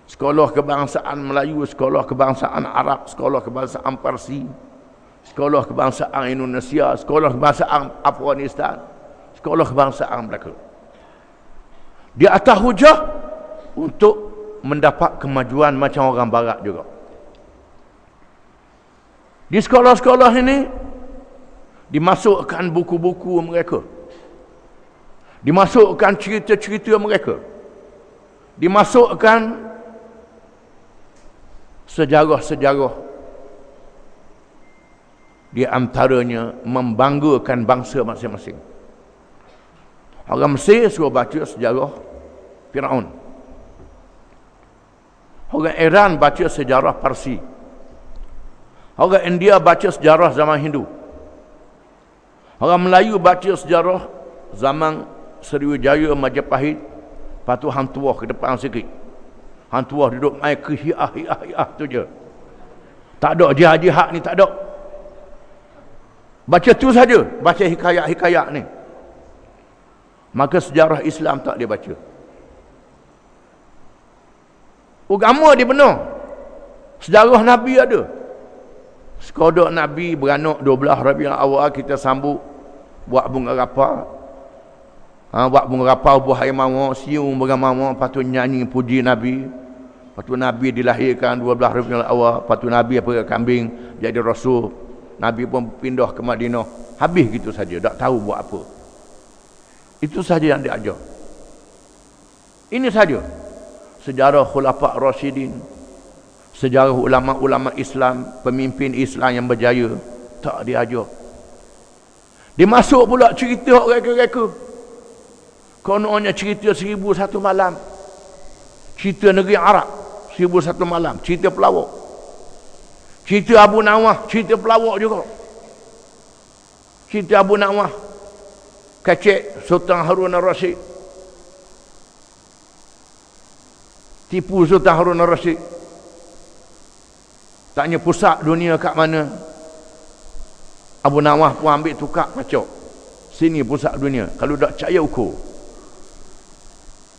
Sekolah kebangsaan Melayu, sekolah kebangsaan Arab, sekolah kebangsaan Parsi, sekolah kebangsaan Indonesia, sekolah kebangsaan Afghanistan, sekolah kebangsaan Melaka. Di atas hujah untuk mendapat kemajuan macam orang barat juga. Di sekolah-sekolah ini dimasukkan buku-buku mereka, dimasukkan cerita-cerita mereka, dimasukkan sejarah-sejarah, di antaranya membanggakan bangsa masing-masing. Orang Mesir suruh baca sejarah Firaun, orang Iran baca sejarah Parsi, orang India baca sejarah zaman Hindu, orang Melayu baca sejarah zaman Sriwijaya, Majapahit. Lepas tu hang tuah ke depan sikit, hang tuah duduk main ke hiah tu je, tak ada jihad-jihad ni, tak ada. Baca tu saja, baca hikayat-hikayat ni. Maka sejarah Islam tak dia baca. Agama dia benar, sejarah Nabi ada. Sekadar Nabi beranak 12 Rabiul Awal, kita sambut buat bunga rapa. Buat mengerapau buah air mawar, siung beramawar, lepas tu nyanyi puji Nabi. Lepas tu Nabi dilahirkan 12 Rabiul Awal, lepas tu Nabi apa kambing jadi rasul. Nabi pun pindah ke Madinah. Habis gitu saja, tak tahu buat apa. Itu saja yang dia ajar. Ini saja sejarah Khulafa' Rasyidin, sejarah ulama-ulama Islam, pemimpin Islam yang berjaya, tak diajar. Dia masuk pula cerita reka-reka. Kononnya cerita 1001 malam. Cerita negeri Arab 1001 malam. Cerita pelawak. Cerita Abu Nawah, cerita pelawak juga. Cerita Abu Nawah, kecek Sultan Harun al-Rasyid. Tipu Sultan Harun al-Rasyid. Tanya pusat dunia kat mana. Abu Nawah pun ambil tukar kacau. Sini pusat dunia. Kalau tak percaya ukur.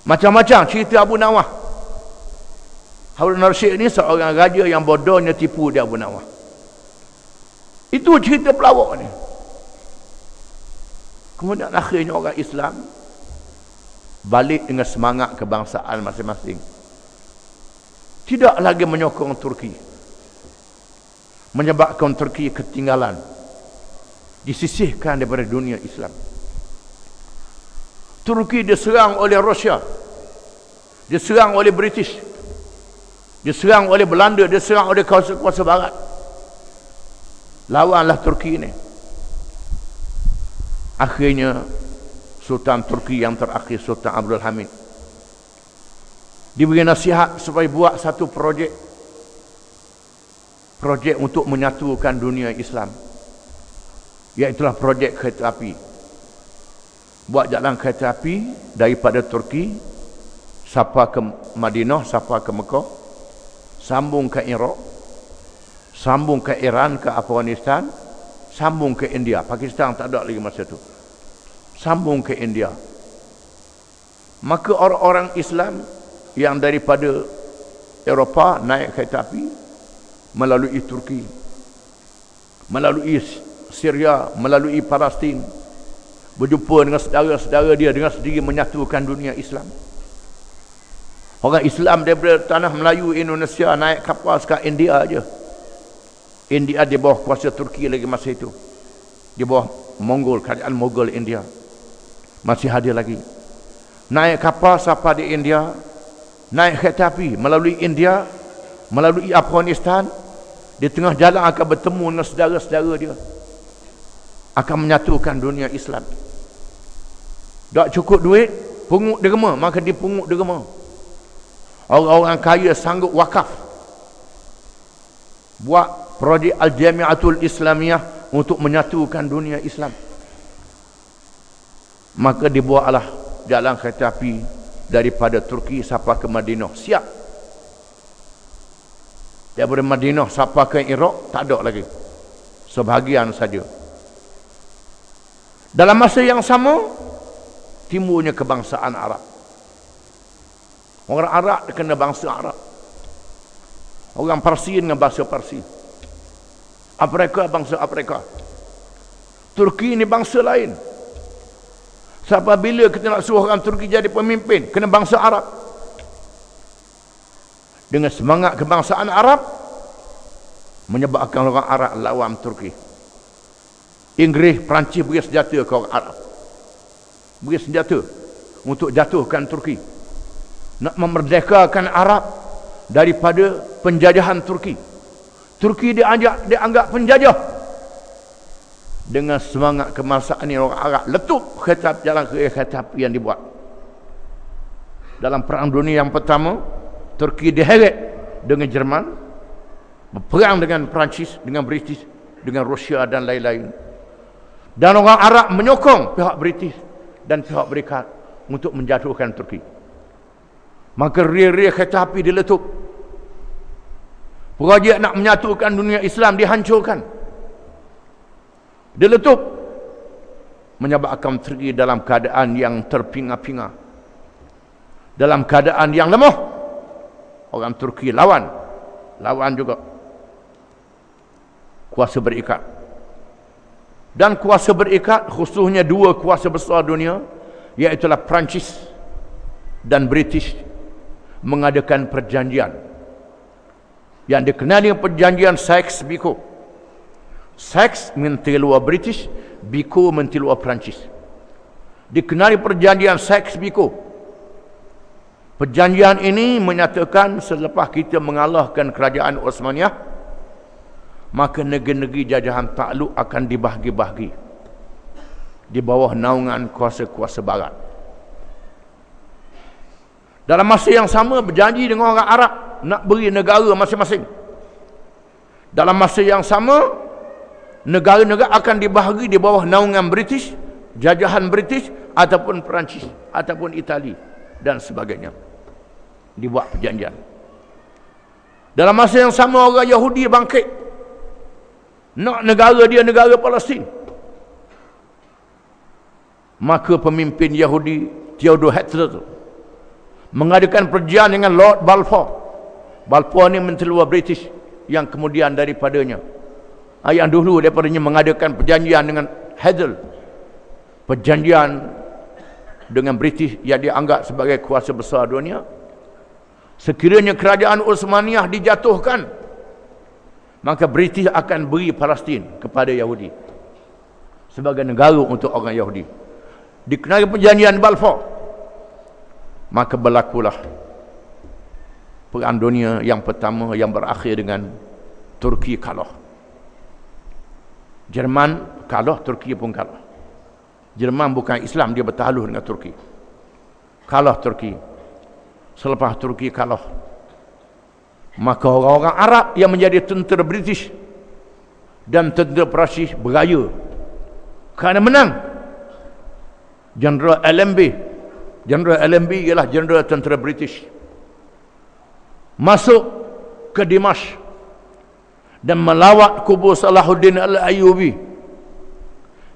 Macam-macam cerita Abu Nawah. Harun al-Rasyid ni seorang raja yang bodohnya tipu dia Abu Nawah. Itu cerita pelawak ni. Kemudian akhirnya orang Islam balik dengan semangat kebangsaan masing-masing. Tidak lagi menyokong Turki. Menyebabkan Turki ketinggalan. Disisihkan daripada dunia Islam. Turki diserang oleh Rusia, diserang oleh British, diserang oleh Belanda, diserang oleh kuasa-kuasa barat. Lawanlah Turki ini. Akhirnya Sultan Turki yang terakhir, Sultan Abdul Hamid, diberi nasihat supaya buat satu projek untuk menyatukan dunia Islam, iaitulah projek kereta api. Buat jalan kereta api daripada Turki sampai ke Madinah, sampai ke Mekah, sambung ke Iraq, sambung ke Iran, ke Afghanistan, sambung ke India. Pakistan tak ada lagi masa tu. Sambung ke India. Maka orang-orang Islam yang daripada Eropah naik kereta api melalui Turki, melalui Syria, melalui Palestin, berjumpa dengan saudara-saudara dia, dengan sendiri menyatukan dunia Islam. Orang Islam daripada tanah Melayu Indonesia naik kapal sekat India aja. India di bawah kuasa Turki lagi masa itu. Di bawah Mongol, kerajaan Mongol India. Masih ada lagi. Naik kapal sampai di India, naik kereta api melalui India, melalui Afghanistan. Di tengah jalan akan bertemu dengan saudara-saudara dia, akan menyatukan dunia Islam. Tak cukup duit, pungut derma, maka dipungut derma. Orang-orang kaya sanggup wakaf buat projek Al-Jami'atul Islamiyah untuk menyatukan dunia Islam. Maka dibuatlah jalan kereta api daripada Turki sampai ke Madinah. Siap. Daripada Madinah sampai ke Iraq tak ada lagi. Sebahagian saja. Dalam masa yang sama timbulnya kebangsaan Arab. Orang Arab kena bangsa Arab. Orang Parsi dengan bangsa Parsi. Afrika bangsa Afrika. Turki ni bangsa lain. Sampai bila kita nak suruh orang Turki jadi pemimpin, kena bangsa Arab. Dengan semangat kebangsaan Arab menyebabkan orang Arab lawan Turki. Inggeris, Perancis beri senjata ke orang Arab. Beri senjata untuk jatuhkan Turki. Nak memerdekakan Arab daripada penjajahan Turki. Turki dianggap penjajah. Dengan semangat kebangsaan ini orang Arab letup jalan kereta api yang dibuat. Dalam Perang Dunia yang pertama, Turki diheret dengan Jerman, berperang dengan Perancis, dengan British, dengan Rusia dan lain-lain. Dan orang Arab menyokong pihak British dan pihak Berikat untuk menjatuhkan Turki. Maka rel-rel kereta api diletup. Projek nak menyatukan dunia Islam dihancurkan. Diletup. Menyebabkan Turki dalam keadaan yang terpinga-pinga, dalam keadaan yang lemah. Orang Turki lawan juga kuasa berikat. Dan kuasa berikat, khususnya dua kuasa besar dunia iaitulah Perancis dan British mengadakan perjanjian yang dikenal dengan perjanjian Sykes-Picot. Sykes menteri luar British, Picot menteri luar Perancis. Dikenali perjanjian Sykes-Picot. Perjanjian ini menyatakan selepas kita mengalahkan kerajaan Osmaniyah, maka negeri-negeri jajahan takluk akan dibahagi-bahagi di bawah naungan kuasa-kuasa barat. Dalam masa yang sama berjanji dengan orang Arab nak beri negara masing-masing. Dalam masa yang sama negara-negara akan dibahagi di bawah naungan British, jajahan British ataupun Perancis ataupun Itali dan sebagainya. Dibuat perjanjian. Dalam masa yang sama orang Yahudi bangkit nak negara dia negara Palestin. Maka pemimpin Yahudi Theodor Herzl mengadakan perjanjian dengan Lord Balfour. Balfour ni menteri luar British yang kemudian daripadanya, yang dulu daripadanya mengadakan perjanjian dengan Herzl, perjanjian dengan British yang dianggap sebagai kuasa besar dunia. Sekiranya kerajaan Utsmaniyah dijatuhkan, maka British akan beri Palestin kepada Yahudi sebagai negara untuk orang Yahudi. Dikenali perjanjian Balfour, maka berlakulah Perang Dunia yang pertama yang berakhir dengan Turki kalah. Jerman kalah, Turki pun kalah. Jerman bukan Islam, dia bertaluh dengan Turki. Kalah Turki. Selepas Turki kalah, maka orang-orang Arab yang menjadi tentera British dan tentera Perancis beraya kerana menang. Jeneral Allenby ialah jeneral tentera British, masuk ke Dimashq dan melawat kubur Salahuddin Al-Ayyubi,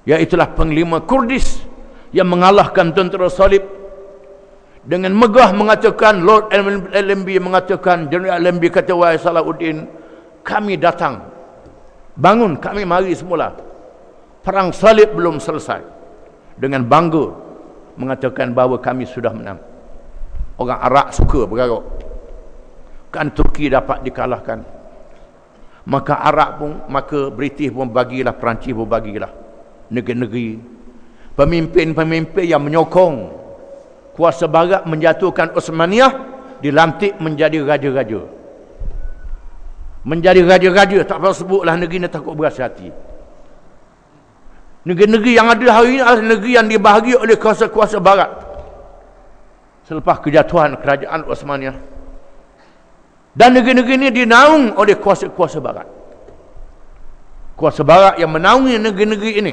iaitulah panglima Kurdis yang mengalahkan tentera Salib. Dengan megah mengatakan, Lord Allenby mengatakan, General Allenby kata, wahai Salahuddin, kami datang, bangun, kami mari semula, perang salib belum selesai. Dengan bangga mengatakan bahawa kami sudah menang. Orang Arab suka bergaruk, kan Turki dapat dikalahkan, maka Arab pun, maka British pun bagilah, Perancis pun bagilah negeri-negeri. Pemimpin-pemimpin yang menyokong kuasa barat menjatuhkan Utsmaniyah dilantik menjadi raja-raja. Menjadi raja-raja, tak perlu sebutlah negeri ni, takut berasa hati. Negeri-negeri yang ada hari ini adalah negeri yang dibahagi oleh kuasa-kuasa barat selepas kejatuhan kerajaan Utsmaniyah. Dan negeri-negeri ini dinaung oleh kuasa-kuasa barat. Kuasa barat yang menaungi negeri-negeri ini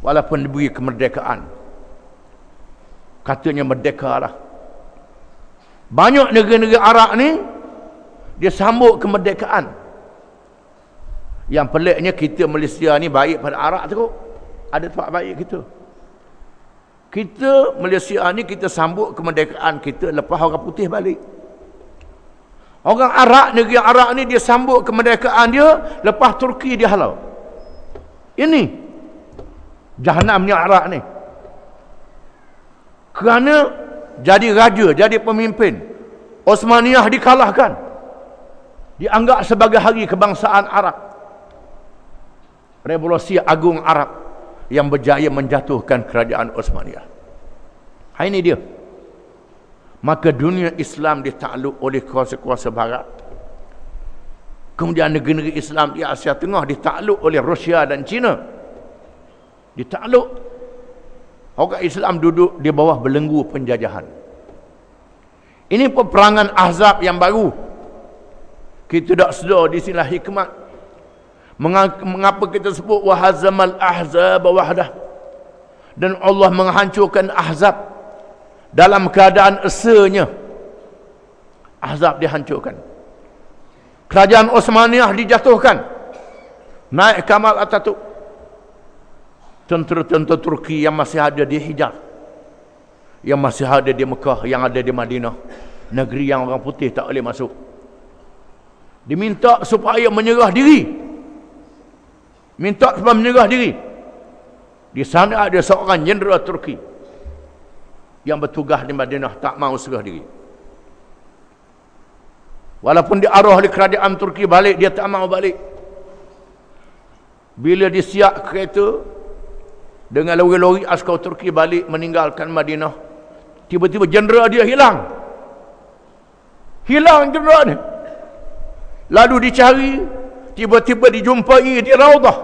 walaupun diberi kemerdekaan. Katanya merdeka lah. Banyak negeri-negeri Arab ni dia sambut kemerdekaan. Yang peliknya kita Malaysia ni baik pada Arab tu. Ada tempat baik kita. Kita Malaysia ni kita sambut kemerdekaan kita lepas orang putih balik. Orang Arab, negeri Arab ni dia sambut kemerdekaan dia lepas Turki dia halau. Ini jahanamnya Arab ni. Kerana jadi raja, jadi pemimpin, Utsmaniyah dikalahkan, dianggap sebagai hari kebangsaan Arab. Revolusi Agung Arab yang berjaya menjatuhkan kerajaan Utsmaniyah. Ini dia. Maka dunia Islam ditakluk oleh kuasa-kuasa barat. Kemudian negeri-negeri Islam di Asia Tengah ditakluk oleh Rusia dan China. Ditakluk. Orang Islam duduk di bawah belenggu penjajahan. Ini peperangan Ahzab yang baru. Kita tak sedar di sinilah hikmat. Mengapa kita sebut wahazamal ahzab wahdah. Dan Allah menghancurkan Ahzab dalam keadaan esanya. Ahzab dihancurkan. Kerajaan Utsmaniyah dijatuhkan. Naik Kamal Atatürk. Tentera-tentera Turki yang masih ada di Hijaz, yang masih ada di Mekah, yang ada di Madinah, negeri yang orang putih tak boleh masuk, diminta supaya menyerah diri. Minta supaya menyerah diri. Di sana ada seorang jeneral Turki yang bertugas di Madinah tak mau serah diri. Walaupun diarah oleh kerajaan Turki balik, dia tak mau balik. Bila disiap kereta dengan lori-lori askar Turki balik meninggalkan Madinah, tiba-tiba jendera dia hilang. Hilang jendera dia. Lalu dicari, tiba-tiba dijumpai di Raudah.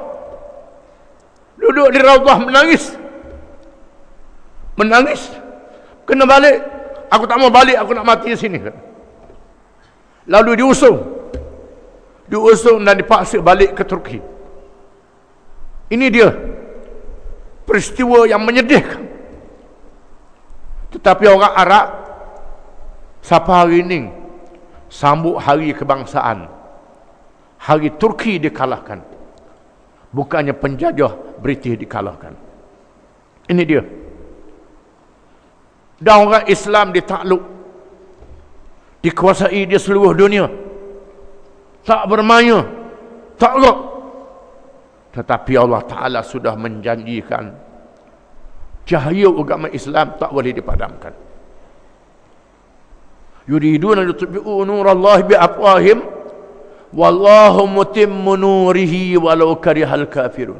Duduk di Raudah menangis. Menangis. Kena balik. Aku tak mau balik, aku nak mati di sini. Lalu diusung. Diusung dan dipaksa balik ke Turki. Ini dia peristiwa yang menyedihkan. Tetapi orang Arab sampai hari ini sambut hari kebangsaan. Hari Turki dikalahkan. Bukannya penjajah British dikalahkan. Ini dia. Dan orang Islam ditakluk, dikuasai di seluruh dunia. Tak bermaya, takluk. Tetapi Allah Ta'ala sudah menjanjikan cahaya agama Islam tak boleh dipadamkan. Yuriduna liyutfi'u nurallahi biafwahihim wallahu mutimmu nurihi walau karihal kafirun.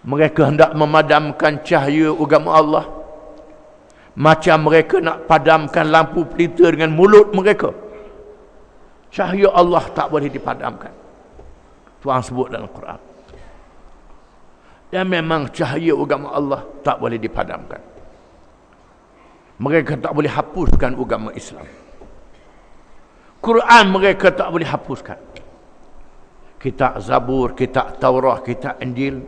Mereka hendak memadamkan cahaya agama Allah macam mereka nak padamkan lampu pelita dengan mulut mereka. Cahaya Allah tak boleh dipadamkan. Tuhan sebut dalam Quran. Dan memang cahaya agama Allah tak boleh dipadamkan. Mereka tak boleh hapuskan agama Islam. Quran mereka tak boleh hapuskan. Kitab Zabur, kitab Taurah, kitab Injil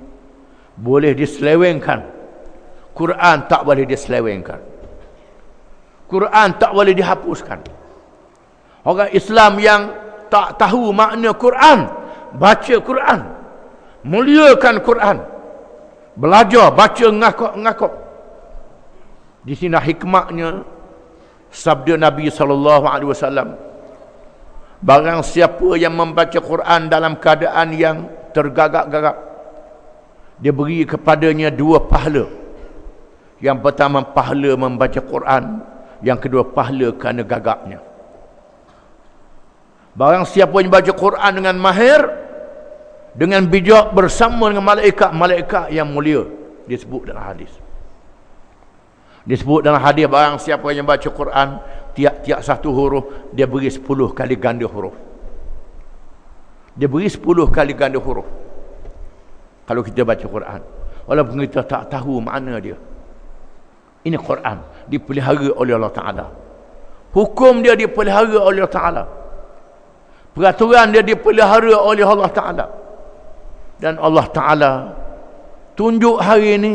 boleh diselewengkan. Quran tak boleh diselewengkan. Quran tak boleh dihapuskan. Orang Islam yang tak tahu makna Quran, baca Quran, muliakan Quran, belajar, baca, ngakak. Di sini hikmahnya sabda Nabi SAW. Barang siapa yang membaca Quran dalam keadaan yang tergagap-gagap, dia beri kepadanya 2 pahala. Yang pertama pahala membaca Quran, yang kedua pahala kerana gagapnya. Barang siapa yang baca Quran dengan mahir, dengan bijak bersama dengan malaikat yang mulia, disebut dalam hadis. Disebut dalam hadis, barang siapa yang baca Quran, tiap-tiap satu huruf dia beri 10 kali ganda huruf. Dia beri 10 kali ganda huruf kalau kita baca Quran, walaupun kita tak tahu makna dia. Ini Quran dipelihara oleh Allah Ta'ala. Hukum dia dipelihara oleh Allah Ta'ala. Peraturan dia dipelihara oleh Allah Ta'ala. Dan Allah Ta'ala tunjuk hari ini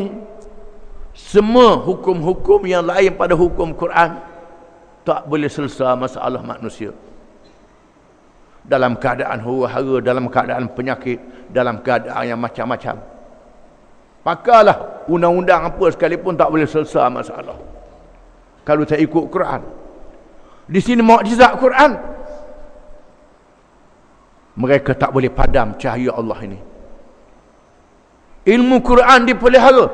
semua hukum-hukum yang lain pada hukum Quran tak boleh selesai masalah manusia. Dalam keadaan huru-hara, dalam keadaan penyakit, dalam keadaan yang macam-macam. Pakailah undang-undang apa sekalipun tak boleh selesai masalah kalau tak ikut Quran. Di sini mukjizat Quran. Mereka tak boleh padam cahaya Allah ini. Ilmu Quran dipelihara.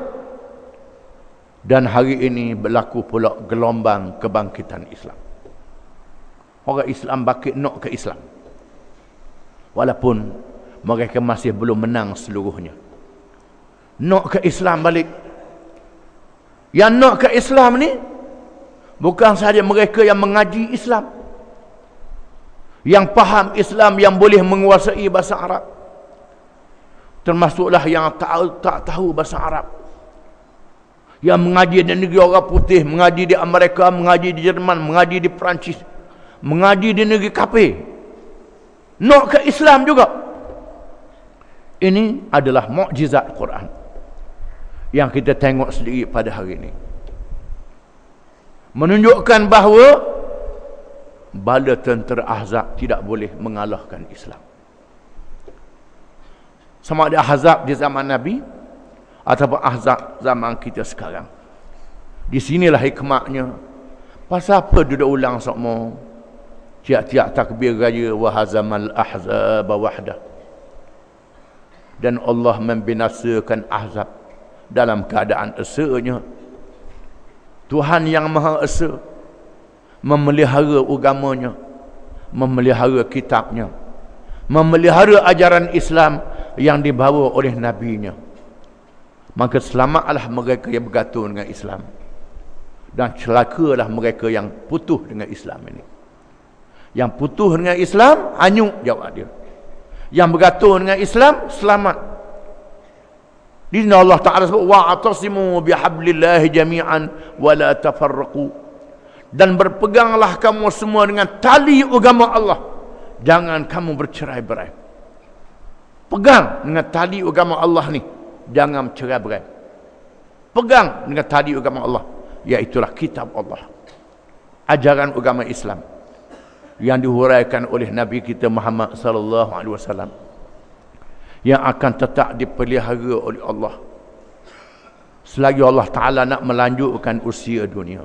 Dan hari ini berlaku pula gelombang kebangkitan Islam. Orang Islam bangkit nak ke Islam. Walaupun mereka masih belum menang seluruhnya. Nak ke Islam balik. Yang nak ke Islam ni bukan sahaja mereka yang mengaji Islam, yang faham Islam, yang boleh menguasai bahasa Arab, termasuklah yang tak tahu bahasa Arab, yang mengaji di negeri orang putih, mengaji di Amerika, mengaji di Jerman, mengaji di Perancis, mengaji di negeri kafir, nak ke Islam juga. Ini adalah mukjizat Quran yang kita tengok sendiri pada hari ini, menunjukkan bahawa bala tentera Ahzab tidak boleh mengalahkan Islam. Sama ada Ahzab di zaman Nabi ataupun Ahzab zaman kita sekarang. Di sinilah hikmahnya. Pasal apa duduk ulang sokmo tiap-tiap takbir raya wa hazamal ahzab wahdah, dan Allah membinasakan Ahzab dalam keadaan esanya. Tuhan yang Maha Esa memelihara agamanya, memelihara kitabnya, memelihara ajaran Islam yang dibawa oleh nabinya. Maka selamatlah mereka yang bergantung dengan Islam, dan celakalah mereka yang putus dengan Islam ini. Yang putus dengan Islam, hanyut jawab dia. Yang bergantung dengan Islam, selamat. Di sini Allah Ta'ala sebut, wa'atasimu bihablillahi jami'an wa la tafarraqu. Dan berpeganglah kamu semua dengan tali agama Allah, jangan kamu bercerai-berai. Pegang dengan tali agama Allah ni, jangan bercerai-berai. Pegang dengan tali agama Allah, iaitulah kitab Allah, ajaran agama Islam yang dihuraikan oleh Nabi kita Muhammad sallallahu alaihi wasallam, yang akan tetap dipelihara oleh Allah selagi Allah Ta'ala nak melanjutkan usia dunia.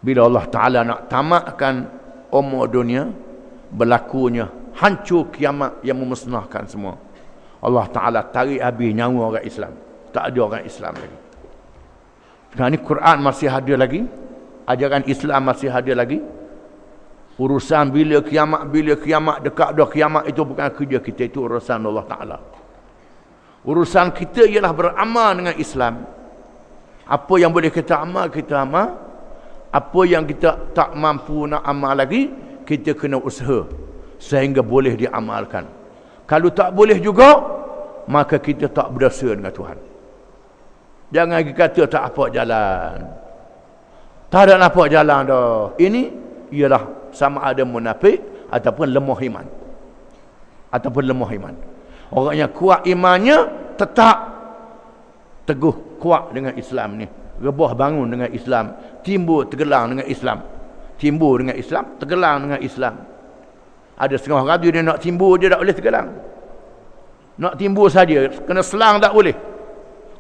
Bila Allah Ta'ala nak tamatkan umur dunia, berlakunya hancur kiamat yang memusnahkan semua, Allah Ta'ala tarik habis nyawa orang Islam. Tak ada orang Islam lagi. Sekarang ni Quran masih ada lagi, ajaran Islam masih ada lagi. Urusan bila kiamat dekat dah kiamat, itu bukan kerja kita, itu urusan Allah Ta'ala. Urusan kita ialah beramal dengan Islam. Apa yang boleh kita amal, kita amal. Apa yang kita tak mampu nak amal lagi, kita kena usaha sehingga boleh diamalkan. Kalau tak boleh juga, maka kita tak berdosa dengan Tuhan. Jangan kata tak apa jalan. Tak ada apa jalan dah. Ini ialah sama ada munafik ataupun lemah iman. Ataupun lemah iman. Orang yang kuat imannya tetap teguh, kuat dengan Islam ni. Rebah bangun dengan Islam, timbul tergelang dengan Islam. Timbul dengan Islam, tergelang dengan Islam. Ada setengah orang dia nak timbul, dia tak boleh tergelang. Nak timbul saja, kena selang tak boleh.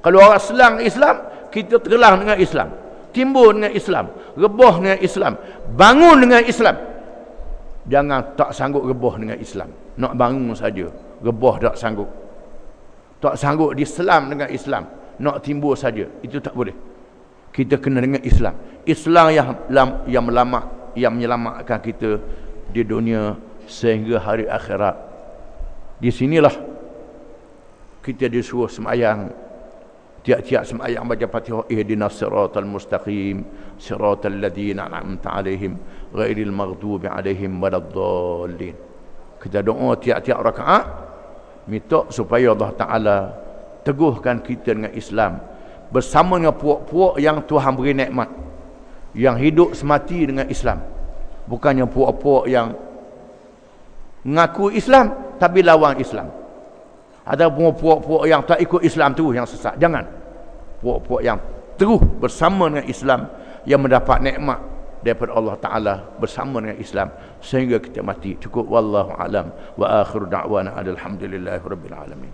Kalau orang selang Islam, kita tergelang dengan Islam, timbul dengan Islam, rebah dengan Islam, bangun dengan Islam. Jangan tak sanggup rebah dengan Islam, nak bangun saja, rebah tak sanggup. Tak sanggup diselam dengan Islam, nak timbul saja, itu tak boleh. Kita kena dengan Islam. Islam yang menyelamatkan kita di dunia sehingga hari akhirat. Di sinilah kita disuruh sembahyang. Tiap-tiap sembahyang baca Fatihah, ihdinas siratal mustaqim, siratal ladzina an'amta 'alaihim ghairil maghdubi 'alaihim waladdallin. Kita doa tiap-tiap rakaat, minta supaya Allah Ta'ala teguhkan kita dengan Islam, bersama dengan puak-puak yang Tuhan beri nikmat, yang hidup semati dengan Islam. Bukannya puak-puak yang mengaku Islam tapi lawan Islam. Ada puak-puak yang tak ikut Islam tu yang sesat. Jangan. Puak-puak yang terus bersama dengan Islam, yang mendapat nikmat daripada Allah Ta'ala bersama dengan Islam sehingga kita mati. Cukup wallahu alam wa akhiru da'wana alhamdulillahi rabbil alamin.